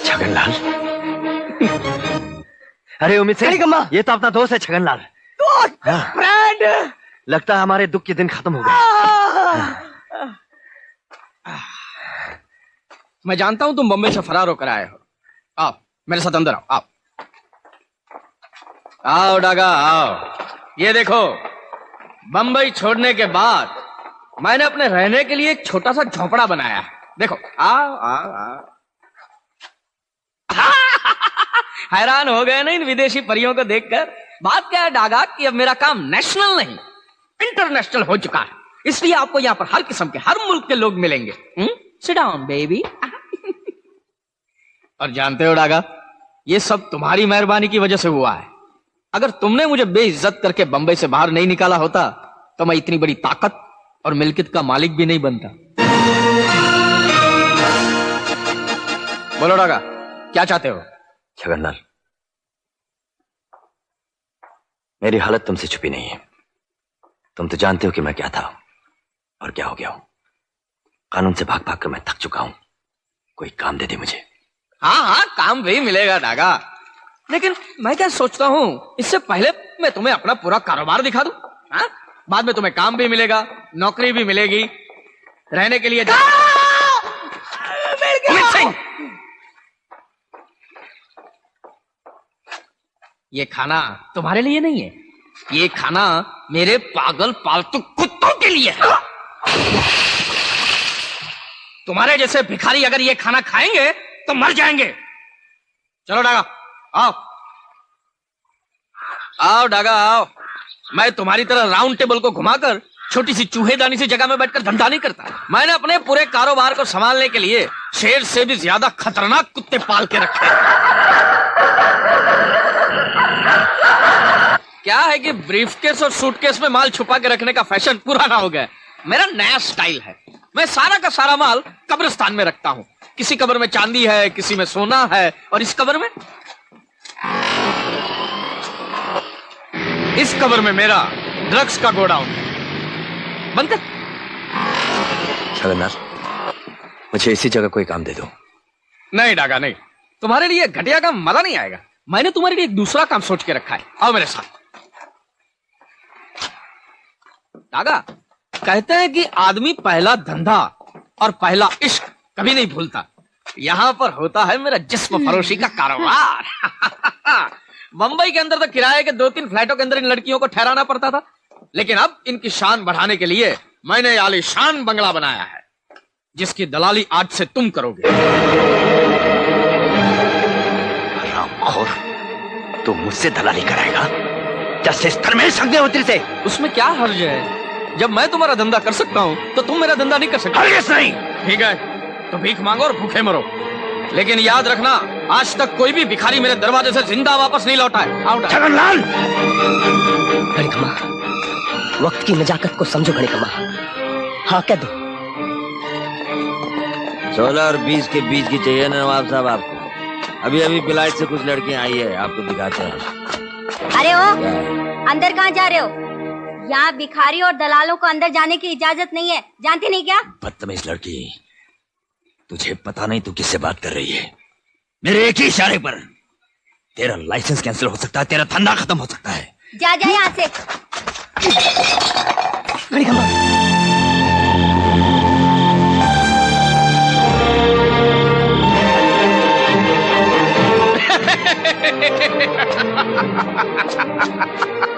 A: छगनलाल। अरे उम्मीद से ये तो अपना दोस्त है छगनलाल।
S: फ्रेंड।
A: लगता है हमारे दुख के दिन खत्म हो गए।
C: मैं जानता हूं तुम बम्बई से फरार होकर आए हो। आओ मेरे साथ अंदर आओ। आओ डागा आओ। ये देखो, बम्बई छोड़ने के बाद मैंने अपने रहने के लिए एक छोटा सा झोपड़ा बनाया है। देखो आओ आओ आओ। हैरान हो गए ना इन विदेशी परियों को देखकर? बात क्या है डागा कि अब मेरा काम नेशनल नहीं इंटरनेशनल हो चुका है, इसलिए आपको यहाँ पर हर किस्म के, हर मुल्क के लोग मिलेंगे। Sit down baby. और जानते हो डागा, ये सब तुम्हारी मेहरबानी की वजह से हुआ है। अगर तुमने मुझे बेइज्जत करके बंबई से बाहर नहीं निकाला होता तो मैं इतनी बड़ी ताकत और मिल्कियत का मालिक भी नहीं बनता। बोलो डागा, क्या चाहते हो?
A: छगनलाल, मेरी हालत तुमसे छुपी नहीं है। तुम तो जानते हो कि मैं क्या था और क्या हो गया हूं। कानून से भाग भाग कर मैं थक चुका हूं। कोई काम दे दे मुझे।
C: हाँ हाँ, काम भी मिलेगा डागा, लेकिन मैं क्या सोचता हूँ, इससे पहले मैं तुम्हें अपना पूरा कारोबार दिखा दूं। हाँ? बाद में तुम्हें काम भी मिलेगा, नौकरी भी मिलेगी, रहने के लिए ये खाना तुम्हारे लिए नहीं है, ये खाना मेरे पागल पालतू कुत्तों के लिए है। तुम्हारे जैसे भिखारी अगर ये खाना खाएंगे तो मर जाएंगे। चलो डागा आओ, आओ डागा आओ। मैं तुम्हारी तरह राउंड टेबल को घुमाकर छोटी सी चूहेदानी सी जगह में बैठकर धंधा नहीं करता। मैंने अपने पूरे कारोबार को संभालने के लिए शेर से भी ज्यादा खतरनाक कुत्ते पाल के रखे। क्या है कि ब्रीफकेस और सूटकेस में माल छुपा के रखने का फैशन पुराना हो गया। मेरा नया स्टाइल है, मैं सारा का सारा माल कब्रिस्तान में रखता हूं। किसी कब्र में चांदी है, किसी में सोना है, और इस कब्र में मेरा ड्रग्स का गोडाउन है। बंद कर।
A: छगनलाल, मुझे इसी जगह कोई काम दे दो।
C: नहीं डागा नहीं, तुम्हारे लिए घटिया काम मजा नहीं आएगा। मैंने तुम्हारे लिए एक दूसरा काम सोच के रखा है, आओ मेरे साथ। डागा, कहते हैं कि आदमी पहला धंधा और पहला इश्क कभी नहीं भूलता। यहां पर होता है मेरा जिस्म फरोशी का कारोबार। बंबई के अंदर तो किराए के 2-3 फ्लैटों के अंदर इन लड़कियों को ठहराना पड़ता था, लेकिन अब इनकी शान बढ़ाने के लिए मैंने आलीशान बंगला बनाया है, जिसकी दलाली आज से तुम करोगे।
A: और तू मुझसे दलाली कराएगा? जैसे धर्मेश अग्निहोत्री से।
C: उसमें क्या हर्ज है? जब मैं तुम्हारा धंधा कर सकता हूं तो तुम मेरा धंधा नहीं कर सकते।
A: नहीं।
C: ठीक है, तो भीख मांगो और भूखे मरो, लेकिन याद रखना, आज तक कोई भी भिखारी मेरे दरवाजे से जिंदा वापस नहीं लौटा है।
L: छगनलाल, घड़ीकम्मा, वक्त की नजाकत को समझो घड़ीकम्मा। हाँ कह दो।
T: 16 और 20 के बीच की चाहिए ना नवाब साहब आपको? अभी अभी फ्लाइट से कुछ लड़कियां आई है, आपको दिखाते हैं।
U: अरे ओ, अंदर कहाँ जा रहे हो? यहाँ भिखारी और दलालों को अंदर जाने की इजाजत नहीं है, जानती नहीं क्या?
A: बदतमीज लड़की, तुझे पता नहीं तू किससे बात कर रही है। मेरे एक ही इशारे पर तेरा लाइसेंस कैंसिल हो सकता है, तेरा धंधा खत्म हो सकता है।
U: जा जा यहाँ से।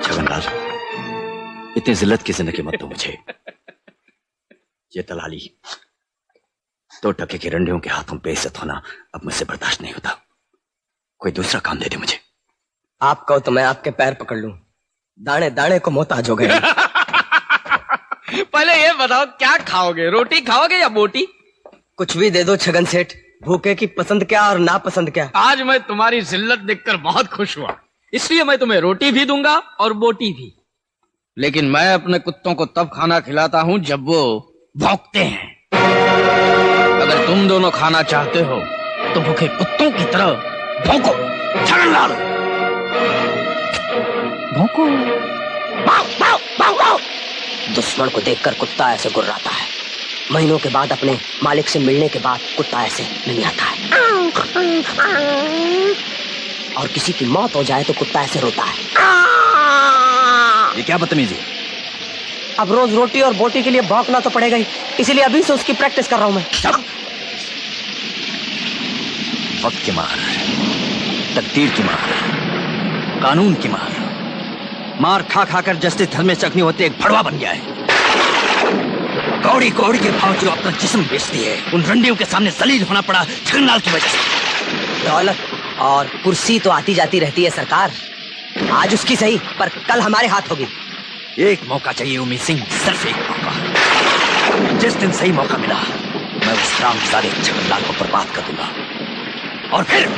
A: छगनलाल, इतनी जिल्लत की जिंदगी मत दो मुझे। ये दलाली, 2 टके के रंडियों के हाथों बेइज्जत होना अब मुझसे बर्दाश्त नहीं होता। कोई दूसरा काम दे दे मुझे।
L: आप कहो तो मैं आपके पैर पकड़ लूं, दाने दाने को मोहताज हो गए।
C: पहले ये बताओ, क्या खाओगे? रोटी खाओगे या बोटी?
L: कुछ भी दे दो छगन सेठ, भूखे की पसंद क्या और नापसंद क्या।
C: आज मैं तुम्हारी जिल्लत देखकर बहुत खुश हुआ, इसलिए मैं तुम्हें रोटी भी दूंगा और बोटी भी। लेकिन मैं अपने कुत्तों को तब खाना खिलाता हूं जब वो भौंकते हैं। अगर तुम दोनों खाना चाहते हो तो भूखे कुत्तों की तरह भौंको। छगनलाल, भौंको।
L: दुश्मन को देखकर कुत्ता ऐसे गुर्राता है, महीनों के बाद अपने मालिक से मिलने के बाद कुत्ता ऐसे नहीं आता है। और किसी की मौत हो जाए तो कुत्ता ऐसे रोता है।
A: ये क्या बदतमीजी?
L: अब रोज रोटी और बोटी के लिए भौंकना तो पड़ेगा ही, इसीलिए अभी से उसकी प्रैक्टिस कर रहा हूं मैं।
A: वक्त की मार, तकदीर की मार, कानून की मार। मार खा खाकर जस्टिस धर्मेश अग्निहोत्री एक भड़वा बन गया है। कौड़ी कौड़ी के भाव जो अपना जिस्म बेचती है, उन रंडियों के सामने जलील होना पड़ा छगनलाल की वजह से।
L: दौलत और कुर्सी तो आती जाती रहती है सरकार, आज उसकी सही पर कल हमारे हाथ होगी।
A: एक मौका चाहिए उम्मीद सिंह, सिर्फ एक मौका। जिस दिन सही मौका मिला मैं उस रामजादे छगनलाल को बर्बाद कर दूंगा और फिर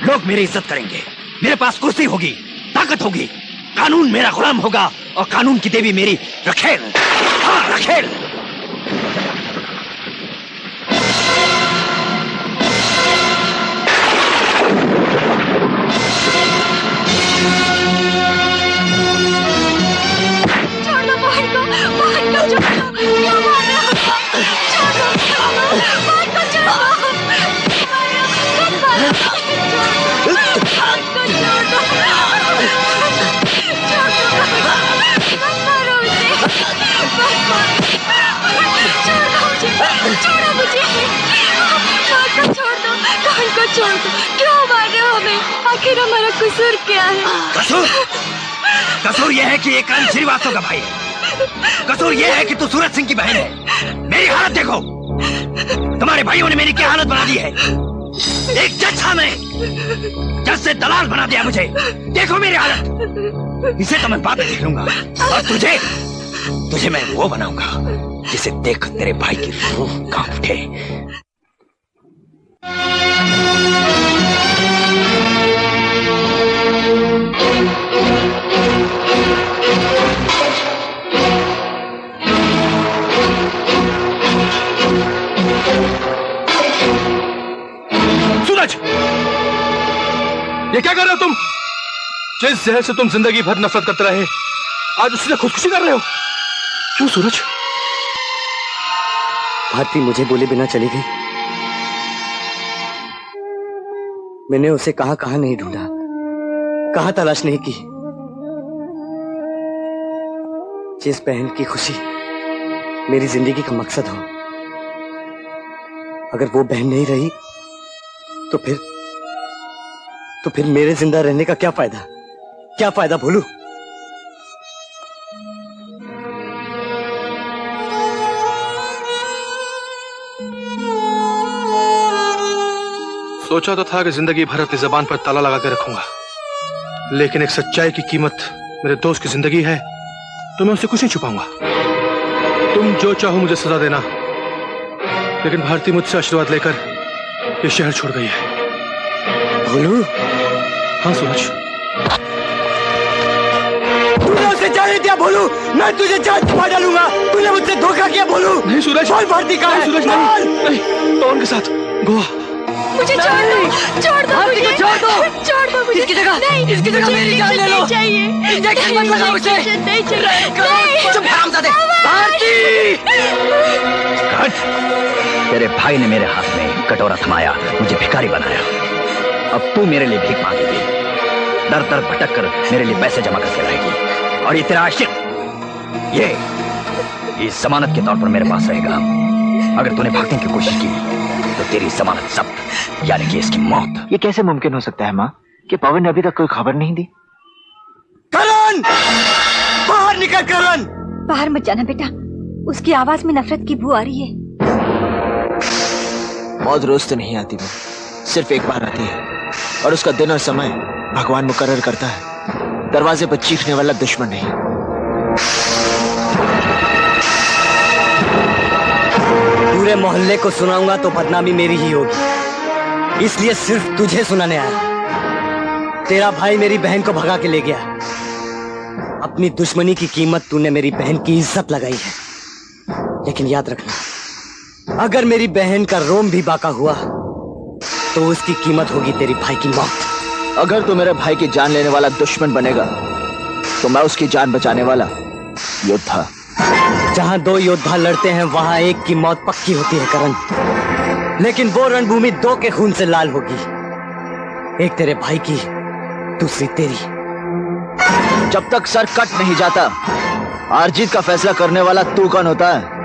A: लोग मेरी इज्जत करेंगे। मेरे पास कुर्सी होगी, ताकत होगी, कानून मेरा गुलाम होगा और कानून की देवी मेरी रखेल। हाँ, रखेल।
R: छोड़ दो, क्यों मार रहे हो हमें? आखिर हमारा कसूर क्या है?
A: कसूर? कसूर यह है कि ये करण श्रीवास्तव का भाई है। कसूर यह है कि तू सूरज सिंह की बहन है। मेरी हालत देखो, तुम्हारे भाइयों ने मेरी क्या हालत बना दी है। एक जज था मैं, जज से दलाल बना दिया मुझे। देखो मेरी हालत, इसे तो मैं बाद में देख लूंगा। और तुझे मैं वो बनाऊंगा जिसे देख तेरे भाई की रूह कांप उठे।
J: सूरज, ये क्या कर रहे हो तुम? जिस जहर से तुम जिंदगी भर नफरत करते रहे, आज उससे खुदकुशी कर रहे हो। क्यों सूरज?
K: भारती मुझे बोले बिना चली गई। मैंने उसे कहां कहां नहीं ढूंढा, कहां तलाश नहीं की। जिस बहन की खुशी मेरी जिंदगी का मकसद हो, अगर वो बहन नहीं रही तो फिर मेरे जिंदा रहने का क्या फायदा? क्या फायदा भोलू?
J: सोचा तो था कि जिंदगी भर अपनी जबान पर ताला लगा के रखूंगा, लेकिन एक सच्चाई की कीमत मेरे दोस्त की जिंदगी है, तो मैं उससे कुछ नहीं छुपाऊंगा। तुम जो चाहो मुझे सजा देना, लेकिन भारती मुझसे आशीर्वाद लेकर ये शहर छोड़ गई है।
K: भोलू?
J: हाँ सूरज।
K: तूने उसे जाने दिया भोलू, मैं तुझे जान छुपा डालूंगा। तूने मुझसे धोखा किया भोलू।
J: नहीं सूरज।
K: बोल भारती कहाँ है?
J: सूरज नहीं, पवन के साथ गोवा।
R: मुझे छोड़ दो, छोड़ दो मुझे,
K: छोड़ दो,
R: छोड़ दो मुझे।
K: इसकी जगह,
R: नहीं,
K: इसकी जगह मेरी जान ले लो।
R: चाहिए,
K: इंजेक्शन मत लगाओ उसे।
R: नहीं चाहिए।
K: चुप हरामजादे। भारती!
A: तेरे भाई ने मेरे हाथ में कटोरा थमाया, मुझे भिखारी बनाया। अब तू मेरे लिए भीख मांगेगी, दर दर भटक कर मेरे लिए पैसे जमा करके लाएगी। और ये तेरा आशिक, ये जमानत के तौर पर मेरे पास रहेगा। अगर तूने भागने की कोशिश की तो तेरी जमानत जब्त, यानी कि इसकी मौत।
F: ये कैसे मुमकिन हो सकता है माँ कि पवन ने अभी तक कोई खबर नहीं दी?
K: करण! बाहर निकल करण!
M: बाहर मत जाना बेटा, उसकी आवाज में नफरत की बू आ रही है।
F: मौत रोज तो नहीं आती, सिर्फ एक बार आती है, और उसका दिन और समय भगवान मुकर्रर करता है। दरवाजे पर चीखने वाला दुश्मन नहीं।
K: पूरे मोहल्ले को सुनाऊंगा तो बदनामी मेरी ही होगी, इसलिए सिर्फ तुझे सुनाने आया। तेरा भाई मेरी बहन को भगा के ले गया। अपनी दुश्मनी की कीमत तूने मेरी बहन की इज्जत लगाई है, लेकिन याद रखना, अगर मेरी बहन का रोम भी बाका हुआ तो उसकी कीमत होगी तेरी भाई की मौत।
F: अगर तू मेरे भाई की जान लेने वाला दुश्मन बनेगा तो मैं उसकी जान बचाने वाला योद्धा।
K: जहां दो योद्धा लड़ते हैं वहां एक की मौत पक्की होती है करण, लेकिन वो रणभूमि दो के खून से लाल होगी, एक तेरे भाई की, दूसरी तेरी।
F: जब तक सर कट नहीं जाता, हार जीत का फैसला करने वाला तू कौन होता है?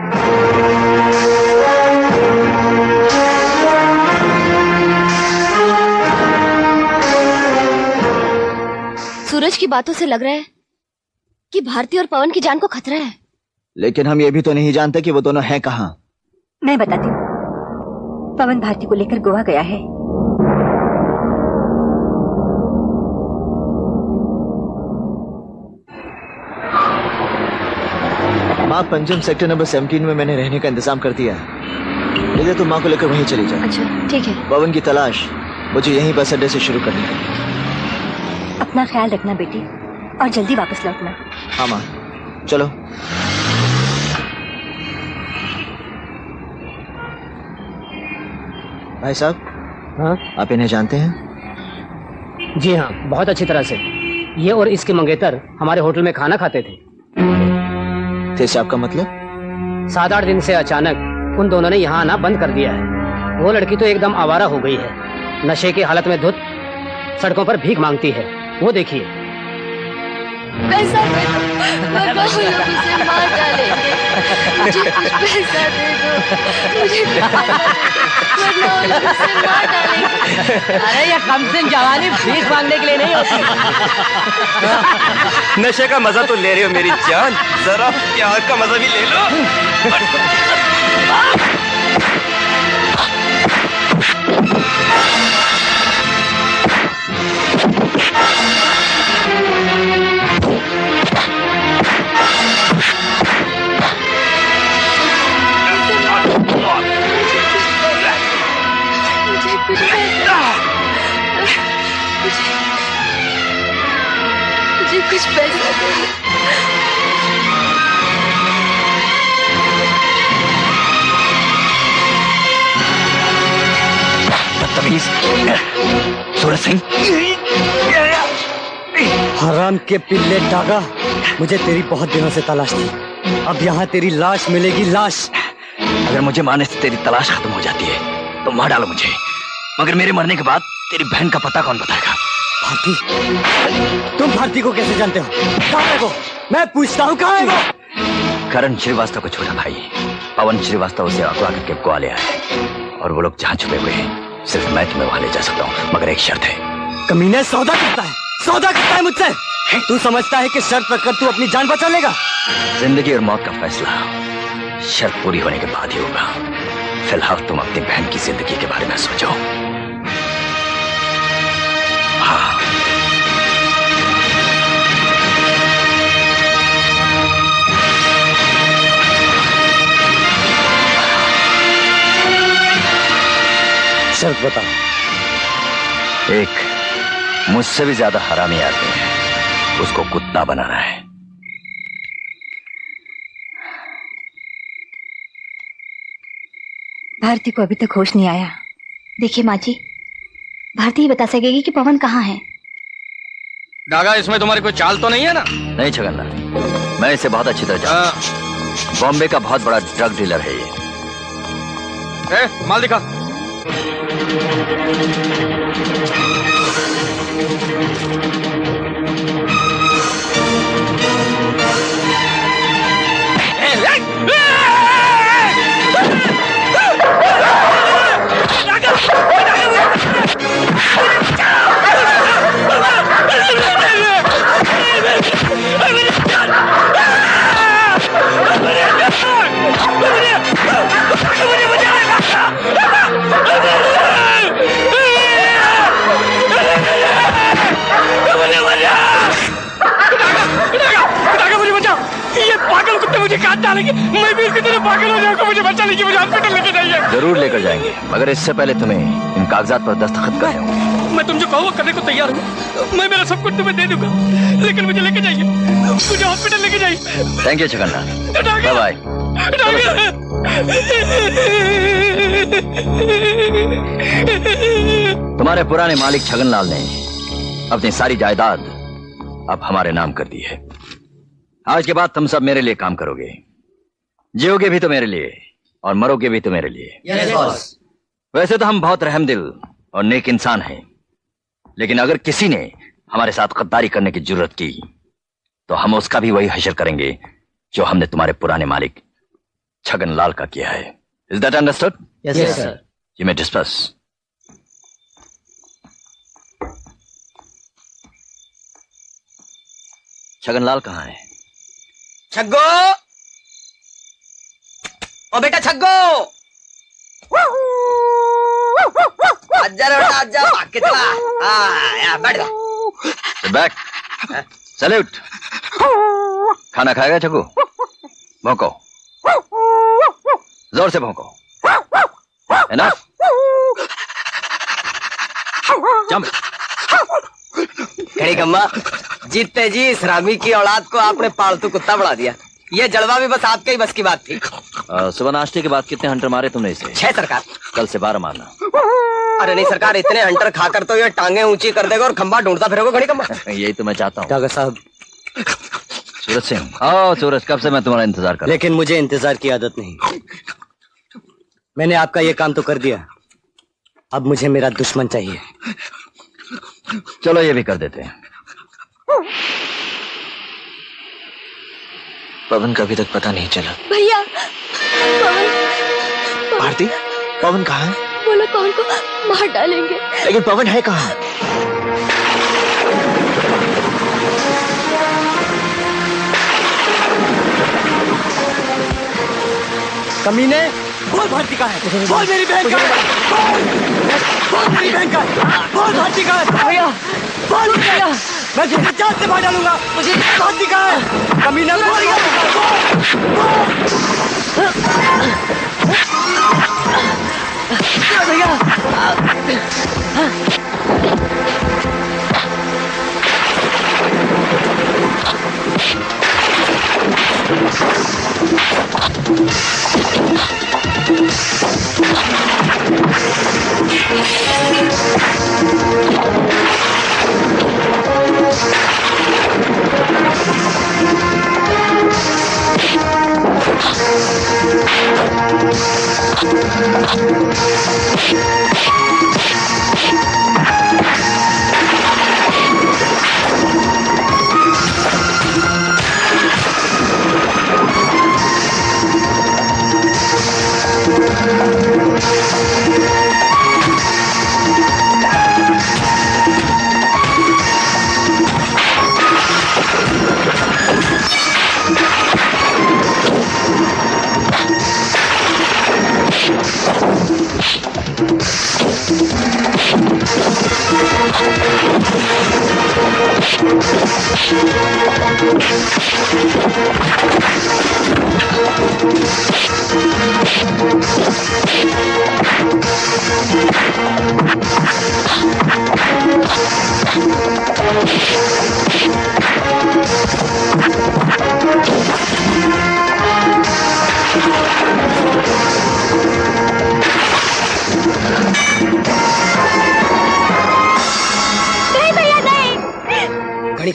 D: सूरज की बातों से लग रहा है कि भारती और पवन की जान को खतरा है।
F: लेकिन हम ये भी तो नहीं जानते कि वो दोनों हैं कहाँ।
M: मैं बताती हूँ। पवन भारती को लेकर गोवा गया है।
F: माँ, पंचम सेक्टर नंबर 17 में मैंने रहने का इंतजाम कर दिया है। इधर तुम माँ को लेकर वहीं चली जाओ।
D: अच्छा ठीक है।
F: पवन की तलाश मुझे यहीं बस अड्डे से शुरू करनी है।
M: अपना ख्याल रखना बेटी, और जल्दी वापस लौटना।
F: हाँ माँ, चलो। भाई साहब।
P: हाँ?
F: आप इन्हें जानते हैं?
P: जी हाँ, बहुत अच्छी तरह से। ये और इसके मंगेतर हमारे होटल में खाना खाते थे।
F: इससे आपका मतलब?
P: 7-8 दिन से अचानक उन दोनों ने यहाँ आना बंद कर दिया है। वो लड़की तो एकदम आवारा हो गई है, नशे की हालत में धुत सड़कों पर भीख मांगती है। वो देखिए।
R: पैसा दे दो, वरना वो लोग उसे मार डालेंगे। मुझे कुछ पैसा दे दो, मुझे कुछ पैसा दे दो, वरना वो लोग उसे मार डालेंगे।
S: अरे ये कमसिन जवानी भीख मांगने के लिए नहीं होती।
H: नशे का मजा तो ले रहे हो मेरी जान, जरा प्यार का मजा भी ले लो।
R: मुझे कुछ पैसा दे दो।
A: बदतमीज सूरज सिंह।
K: हराम के पिल्ले डागा, मुझे तेरी बहुत दिनों से तलाश थी। अब यहाँ तेरी लाश मिलेगी, लाश।
A: अगर मुझे मारने से तेरी तलाश खत्म हो जाती है तो मार डालो मुझे, मगर मेरे मरने के बाद तेरी बहन का पता कौन बताएगा?
K: भारती? तुम भारती को कैसे जानते हो? कहाँ है वो? मैं पूछता हूँ, कहाँ है वो?
A: करण श्रीवास्तव को छोटा भाई पवन श्रीवास्तव उसे अगवा करके गोवा ले आया है, और वो लोग जहाँ छुपे हुए हैं सिर्फ मैं तुम्हें वहां ले जा सकता हूँ, मगर एक शर्त है।
K: कमीने सौदा करता है, सौदा करता है मुझसे। तू समझता है कि शर्त रखकर तू अपनी जान बचा लेगा?
A: जिंदगी और मौत का फैसला शर्त पूरी होने के बाद ही होगा। फिलहाल तुम अपनी बहन की जिंदगी के बारे में सोचो। हाँ।
K: शर्त बता।
A: एक मुझसे भी ज्यादा हरामी आदमी है, उसको कुत्ता बनाना है।
M: भारती को अभी तक होश नहीं आया।
D: देखिए माँ जी, भारती ही बता सकेगी कि पवन कहाँ है।
C: डागा, इसमें तुम्हारी कोई चाल तो नहीं है ना?
A: नहीं छगनलाल, मैं इसे बहुत अच्छी तरह जानता हूं। बॉम्बे का बहुत बड़ा ड्रग डीलर है ये।
C: माल दिखा। ये पागल कुत्ते मुझे काट डालेंगे, मैं भी उसकी तरह पागल हो जाऊंगा। मुझे बचा लीजिए, मुझे हॉस्पिटल लेके जाइए।
A: जरूर लेकर जाएंगे, मगर इससे पहले तुम्हें इन कागजात पर दस्तखत करने होंगे।
C: मैं तुम जो कहो करने को तैयार हूँ। मैं मेरा सब कुछ तुम्हें दे दूंगा, लेकिन मुझे लेके जाइए, मुझे हॉस्पिटल लेके जाइए।
A: Thank you Chhaganlal, bye bye. तुम्हारे पुराने मालिक छगनलाल ने अपनी सारी जायदाद अब हमारे नाम कर दी है। आज के बाद तुम सब मेरे लिए काम करोगे, जियोगे भी तो मेरे लिए और मरोगे भी तो मेरे लिए।
E: Yes, boss.
A: वैसे तो हम बहुत रहमदिल और नेक इंसान हैं, लेकिन अगर किसी ने हमारे साथ गद्दारी करने की जरूरत की तो हम उसका भी वही हश्र करेंगे जो हमने तुम्हारे पुराने मालिक छगनलाल का किया है। Is that understood?
E: Yes, sir.
A: You may discuss. Chhaganlal कहाँ है?
L: छग्गो, ओ बेटा छग्गो, आजा रे बेटा आजा, भाग के चला। यहाँ बैठ जा।
A: बैक, चले उठ। खाना खाएगा छग्गू? भौंको, जोर से भौंको। Enough? जंप।
L: खड़ी कम्मा, जीतते जी इस रामी की औलाद को आपने पालतू कुत्ता बढ़ा दिया। ये जलवा भी बस आपके ही बस की बात थी।
A: सुबह नाश्ते के बाद कितने हंटर मारे तुमने इसे?
L: 6 सरकार।
A: कल से 12 मारना।
L: अरे नहीं सरकार, इतने हंटर खाकर तो ये टांगे ऊंची कर देगा और खंबा ढूंढता फिरोगे खड़ी कम्मा।
A: यही तो मैं चाहता हूँ।
K: डागा साहब।
A: सूरज सिंह, आओ सूरज, कब से मैं तुम्हारा इंतजार कर।
K: लेकिन मुझे इंतजार की आदत नहीं। मैंने आपका ये काम तो कर दिया, अब मुझे मेरा दुश्मन चाहिए।
A: चलो ये भी कर देते हैं।
F: पवन का अभी तक पता नहीं चला।
R: भैया,
F: भारती, पवन कहाँ है?
R: बोलो पवन को मार डालेंगे।
F: लेकिन पवन है कहाँ?
K: कमीने, बोल भारती का है, बोल मेरी बहन का है, बोल मेरी बहन का है, बोल भारती का है। भैया, बोल भैया, मैं तुझे जान से मार डालूंगा। मुझे भारती का है, कमीना बोल भैया।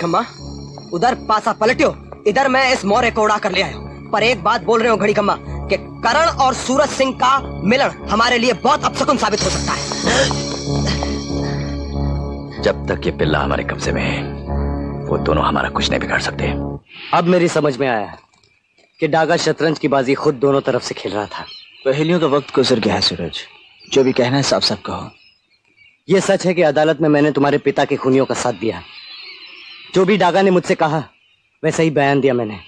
L: खम्मा, उधर पासा पलटियो, इधर मैं इस मौर्य को उड़ा कर ले आया हूँ। पर एक बात बोल रहे हो घड़ी खम्मा कि करण और सूरज सिंह का मिलन हमारे लिए बहुत अपशकुन साबित हो सकता है।
A: जब तक ये पिल्ला हमारे कब्जे में है, वो दोनों हमारा कुछ नहीं बिगाड़ सकते।
K: अब मेरी समझ में आया कि डागा शतरंज की बाजी खुद दोनों तरफ से खेल रहा था।
F: पहेलियों का वक्त गुजर गया है सूरज, जो भी कहना है साफ साफ कहो।
K: यह सच है कि अदालत में मैंने तुम्हारे पिता के खूनियों का साथ दिया। जो भी डागा ने मुझसे कहा वैसा ही बयान दिया मैंने।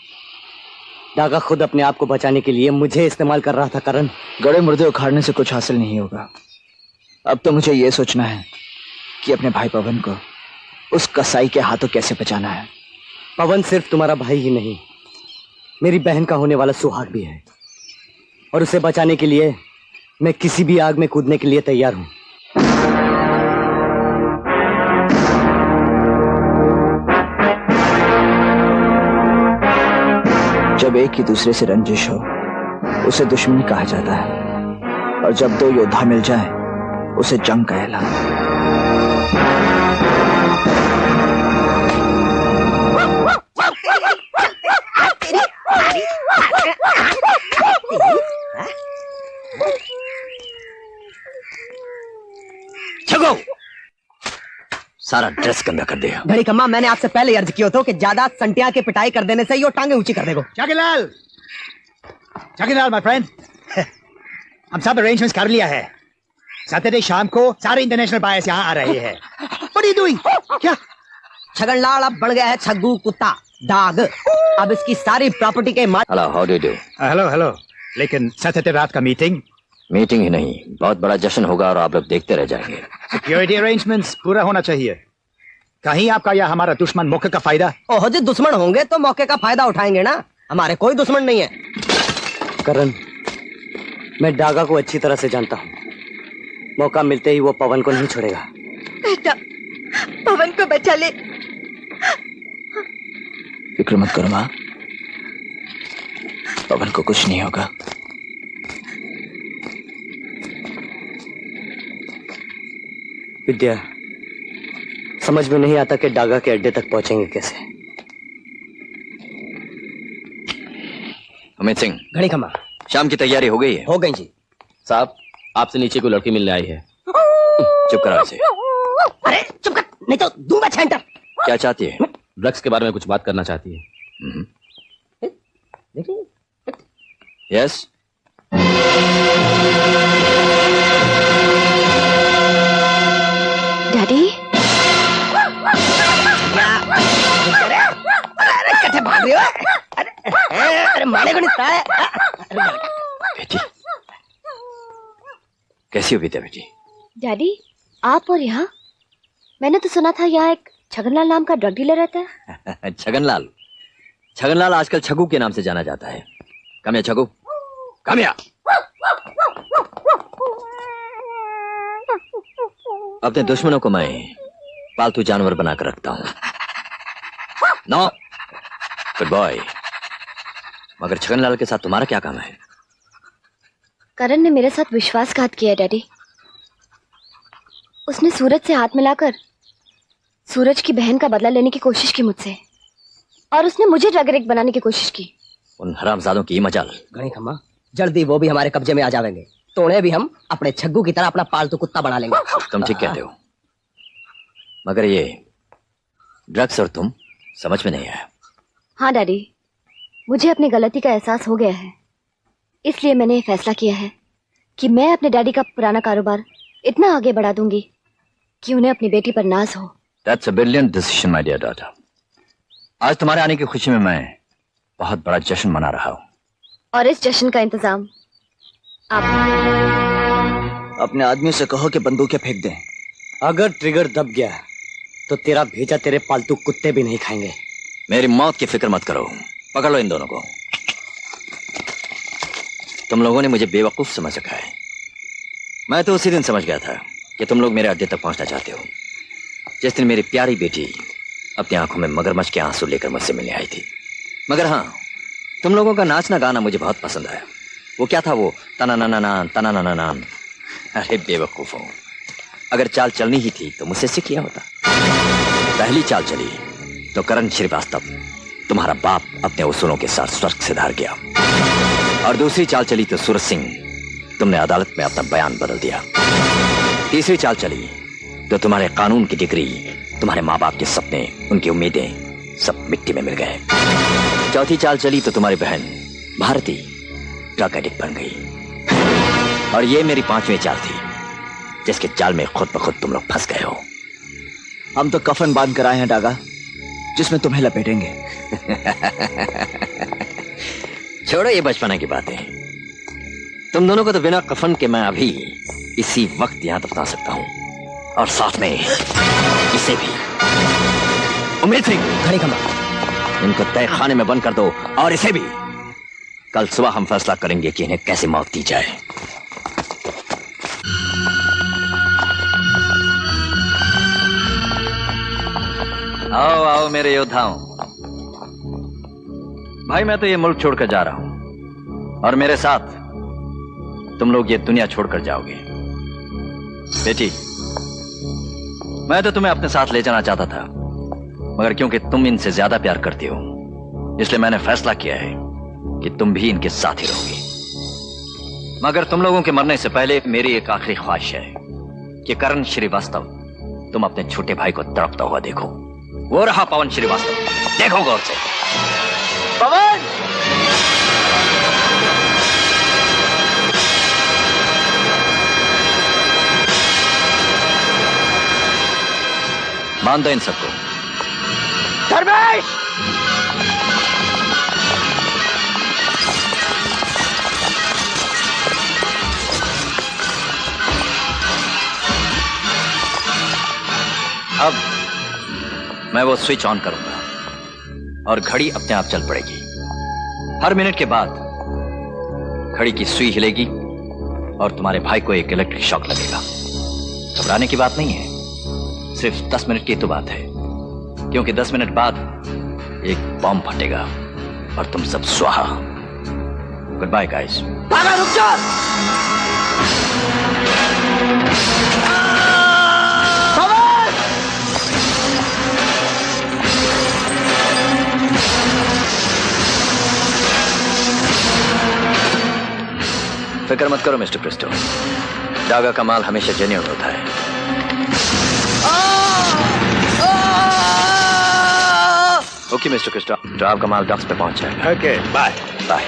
K: डागा खुद अपने आप को बचाने के लिए मुझे इस्तेमाल कर रहा था। करण,
F: गड़े मुर्दे उखाड़ने से कुछ हासिल नहीं होगा। अब तो मुझे यह सोचना है कि अपने भाई पवन को उस कसाई के हाथों कैसे बचाना है।
K: पवन सिर्फ तुम्हारा भाई ही नहीं, मेरी बहन का होने वाला सुहाग भी है, और उसे बचाने के लिए मैं किसी भी आग में कूदने के लिए तैयार हूं।
F: जब एक ही दूसरे से रंजिश हो उसे दुश्मनी कहा जाता है, और जब दो योद्धा मिल जाए उसे जंग कहलाता है।
L: छगो,
A: सारा ड्रेस गंदा कर दिया।
L: घड़ी खम्मा, मैंने आपसे पहले अर्ज किया था कि ज्यादा संटिया की पिटाई कर देने से ये टांगे ऊंची कर देगो।
O: छगनलाल, माय फ्रेंड, हम सब अरेंजमेंट्स कर लिया है। सैटरडे शाम को सारे इंटरनेशनल बायर्स यहाँ आ रहे हैं। What are you doing? क्या?
L: छगनलाल अब बढ़ गया है छग्गू कुत्ता। दाग अब इसकी सारी प्रॉपर्टी के मालिक।
A: Hello, how do do?
O: Hello hello. लेकिन सैटरडे रात का मीटिंग
A: ही नहीं, बहुत बड़ा जश्न होगा और आप लोग देखते रह जाएंगे।
O: सिक्योरिटी अरेंजमेंट्स पूरा होना चाहिए। कहीं आपका या हमारा दुश्मन मौके का फायदा?
L: ओह जी, दुश्मन होंगे तो मौके का फायदा उठाएंगे ना। हमारे कोई दुश्मन नहीं है।
K: करण, मैं डागा को अच्छी तरह से जानता हूँ। मौका मिलते ही वो पवन को नहीं छोड़ेगा।
M: बेटा, पवन को बचा ले।
F: फिक्र मत करो माँ, पवन को कुछ नहीं होगा।
K: विद्या, समझ में नहीं आता कि डागा के अड्डे तक पहुंचेंगे कैसे।
A: अमित सिंह,
L: घड़ी खम्मा,
A: शाम की तैयारी हो गई है?
L: हो गई जी।
N: साहब, आपसे नीचे कोई लड़की मिलने आई है।
A: चुप करा इसे।
L: अरे चुप कर, नहीं तो दूंगा छेंटर।
A: क्या चाहती है?
N: ड्रग्स के बारे में कुछ बात करना चाहती है।
A: यस।
D: डैडी,
L: अरे कटे भाग रहे हो? अरे मारे को नहीं।
A: बेटी, कैसी हो बेटा? बेटी,
D: डैडी आप और यहाँ? मैंने तो सुना था यहाँ एक छगनलाल नाम का ड्रग डीलर रहता है।
A: छगनलाल? छगनलाल आजकल छगू के नाम से जाना जाता है। कम या छगू, कम या। अपने दुश्मनों को मैं पालतू जानवर बनाकर रखता हूँ। No, good boy. मगर छगनलाल के साथ तुम्हारा क्या काम है?
D: करण ने मेरे साथ विश्वासघात किया डैडी। उसने सूरज से हाथ मिलाकर सूरज की बहन का बदला लेने की कोशिश की मुझसे, और उसने मुझे ड्रग एडिक्ट बनाने की कोशिश की।
A: उन हरामजादों की मजाल।
L: घड़ी खम्मा, जल्दी वो भी हमारे कब्जे में आ जाएंगे तो उन्हें भी हम अपने छग्गू की तरह अपना पालतू कुत्ता बना लेंगे।
A: तुम ठीक कहते हो, मगर ये ड्रग्स और तुम समझ में नहीं आया।
D: हाँ डैडी, मुझे अपनी गलती का एहसास हो गया है, इसलिए मैंने ये फैसला किया है कि मैं अपने डैडी का पुराना कारोबार इतना आगे बढ़ा दूंगी कि उन्हें अपनी बेटी पर नाज हो।
A: That's a brilliant decision, my dear daughter. आज तुम्हारे आने की खुशी में मैं बहुत बड़ा जश्न मना रहा हूँ।
D: और इस जश्न का इंतजाम आप
F: अपने आदमी से कहो कि बंदूकें फेंक दें।
K: अगर ट्रिगर दब गया तो तेरा भेजा तेरे पालतू कुत्ते भी नहीं खाएंगे।
A: मेरी मौत की फिक्र मत करो, पकड़ लो इन दोनों को। तुम लोगों ने मुझे बेवकूफ समझ रखा है। मैं तो उसी दिन समझ गया था कि तुम लोग मेरे अड्डे तक पहुंचना चाहते हो, जिस दिन मेरी प्यारी बेटी अपनी आंखों में मगरमच्छ के आंसू लेकर मुझसे मिलने आई थी। मगर हाँ, तुम लोगों का नाचना गाना मुझे बहुत पसंद आया। वो क्या था, वो तना ना ना ना। अरे बेवकूफों, अगर चाल चलनी ही थी तो मुझसे सीख लिया होता। पहली चाल चली तो करण श्रीवास्तव तुम्हारा बाप अपने उसूलों के साथ स्वर्ग से धार गया, और दूसरी चाल चली तो सूरज सिंह तुमने अदालत में अपना बयान बदल दिया। तीसरी चाल चली तो तुम्हारे कानून की डिग्री, तुम्हारे माँ बाप के सपने, उनकी उम्मीदें सब मिट्टी में मिल गए। चौथी चाल चली तो तुम्हारी बहन भारती ड्रग एडिक्ट बन गई, और ये मेरी पांचवी चाल थी, जिसके जाल में खुद ब खुद तुम लोग फंस गए हो।
F: हम तो कफन बांध कर आए हैं डागा, जिसमें तुम्हें लपेटेंगे।
A: छोड़ो ये बचपना की बातें। तुम दोनों को तो बिना कफन के मैं अभी इसी वक्त यहां दफना सकता हूं, और साथ में इसे भी। उम्मीद सिंह,
L: घड़ी खम्मा,
A: इनको तय खाने में बंद कर दो, और इसे भी। कल सुबह हम फैसला करेंगे कि इन्हें कैसे मौत दी जाए। आओ आओ मेरे योद्धाओं। भाई मैं तो ये मुल्क छोड़कर जा रहा हूं, और मेरे साथ तुम लोग ये दुनिया छोड़कर जाओगे। बेटी, मैं तो तुम्हें अपने साथ ले जाना चाहता था, मगर क्योंकि तुम इनसे ज्यादा प्यार करती हो, इसलिए मैंने फैसला किया है कि तुम भी इनके साथ ही रहोगे। मगर तुम लोगों के मरने से पहले मेरी एक आखिरी ख्वाहिश है कि करण श्रीवास्तव तुम अपने छोटे भाई को तड़पता हुआ देखो। वो रहा पवन श्रीवास्तव, देखो गौर से।
L: पवन!
A: मान दो इन सबको।
L: धर्मेश!
A: अब मैं वो स्विच ऑन करूंगा और घड़ी अपने आप चल पड़ेगी। हर मिनट के बाद घड़ी की सुई हिलेगी और तुम्हारे भाई को एक इलेक्ट्रिक शॉक लगेगा। घबराने की बात नहीं है, सिर्फ 10 मिनट की तो बात है, क्योंकि 10 मिनट बाद एक बॉम्ब फटेगा और तुम सब स्वाहा। Good bye guys.
S: दादा रुक जा।
A: फिक्र मत करो मिस्टर प्रिस्टो, डागा का माल हमेशा जेन्युइन होता है। ओके मिस्टर क्रिस्टो, ड्राइव का माल डॉक्स पे पहुंच जाएगा।
N: Okay bye
A: bye.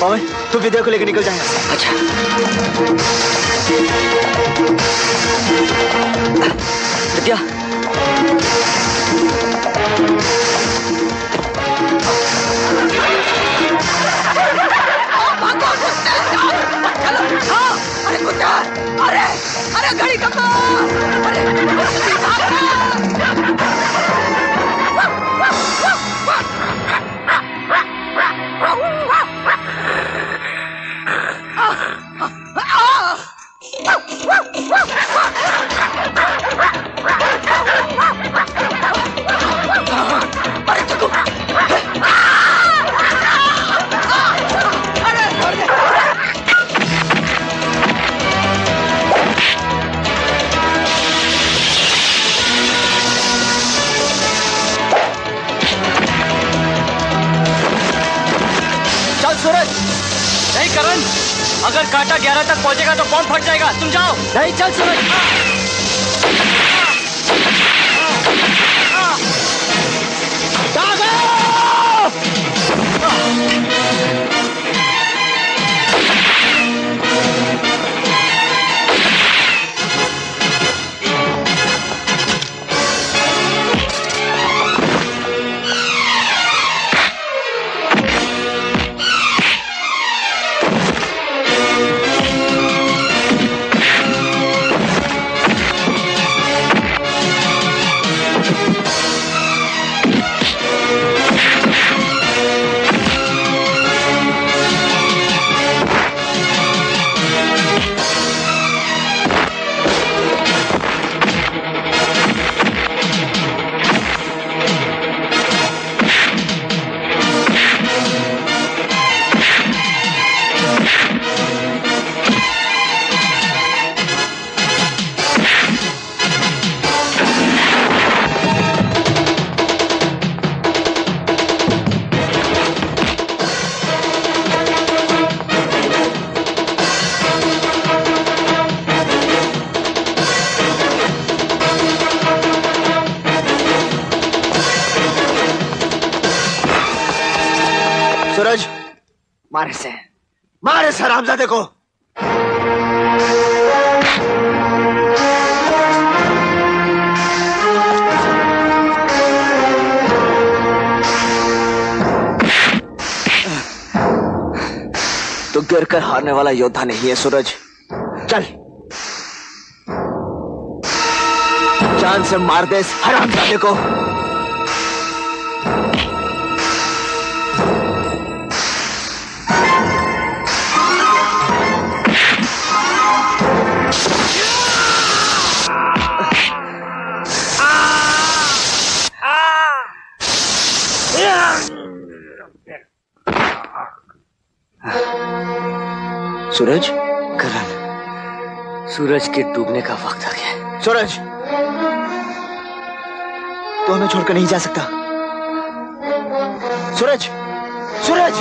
F: पवन, तू विद्या को लेकर निकल जाए।
K: अच्छा। विद्या।
S: अरे कुत्ता, अरे घड़ी कमा,
K: अगर कांटा 11 तक पहुंचेगा तो बॉम्ब फट जाएगा। तुम जाओ।
S: नहीं, चल सूरज।
F: मार इस हरामजादे को।
G: तो गिर कर हारने वाला योद्धा नहीं है सूरज। चल जान से मार दे इस हरामजादे को।
K: सूरज, करण, सूरज के डूबने का वक्त आ गया।
G: सूरज, तो हमें छोड़कर नहीं जा सकता। सूरज, सूरज।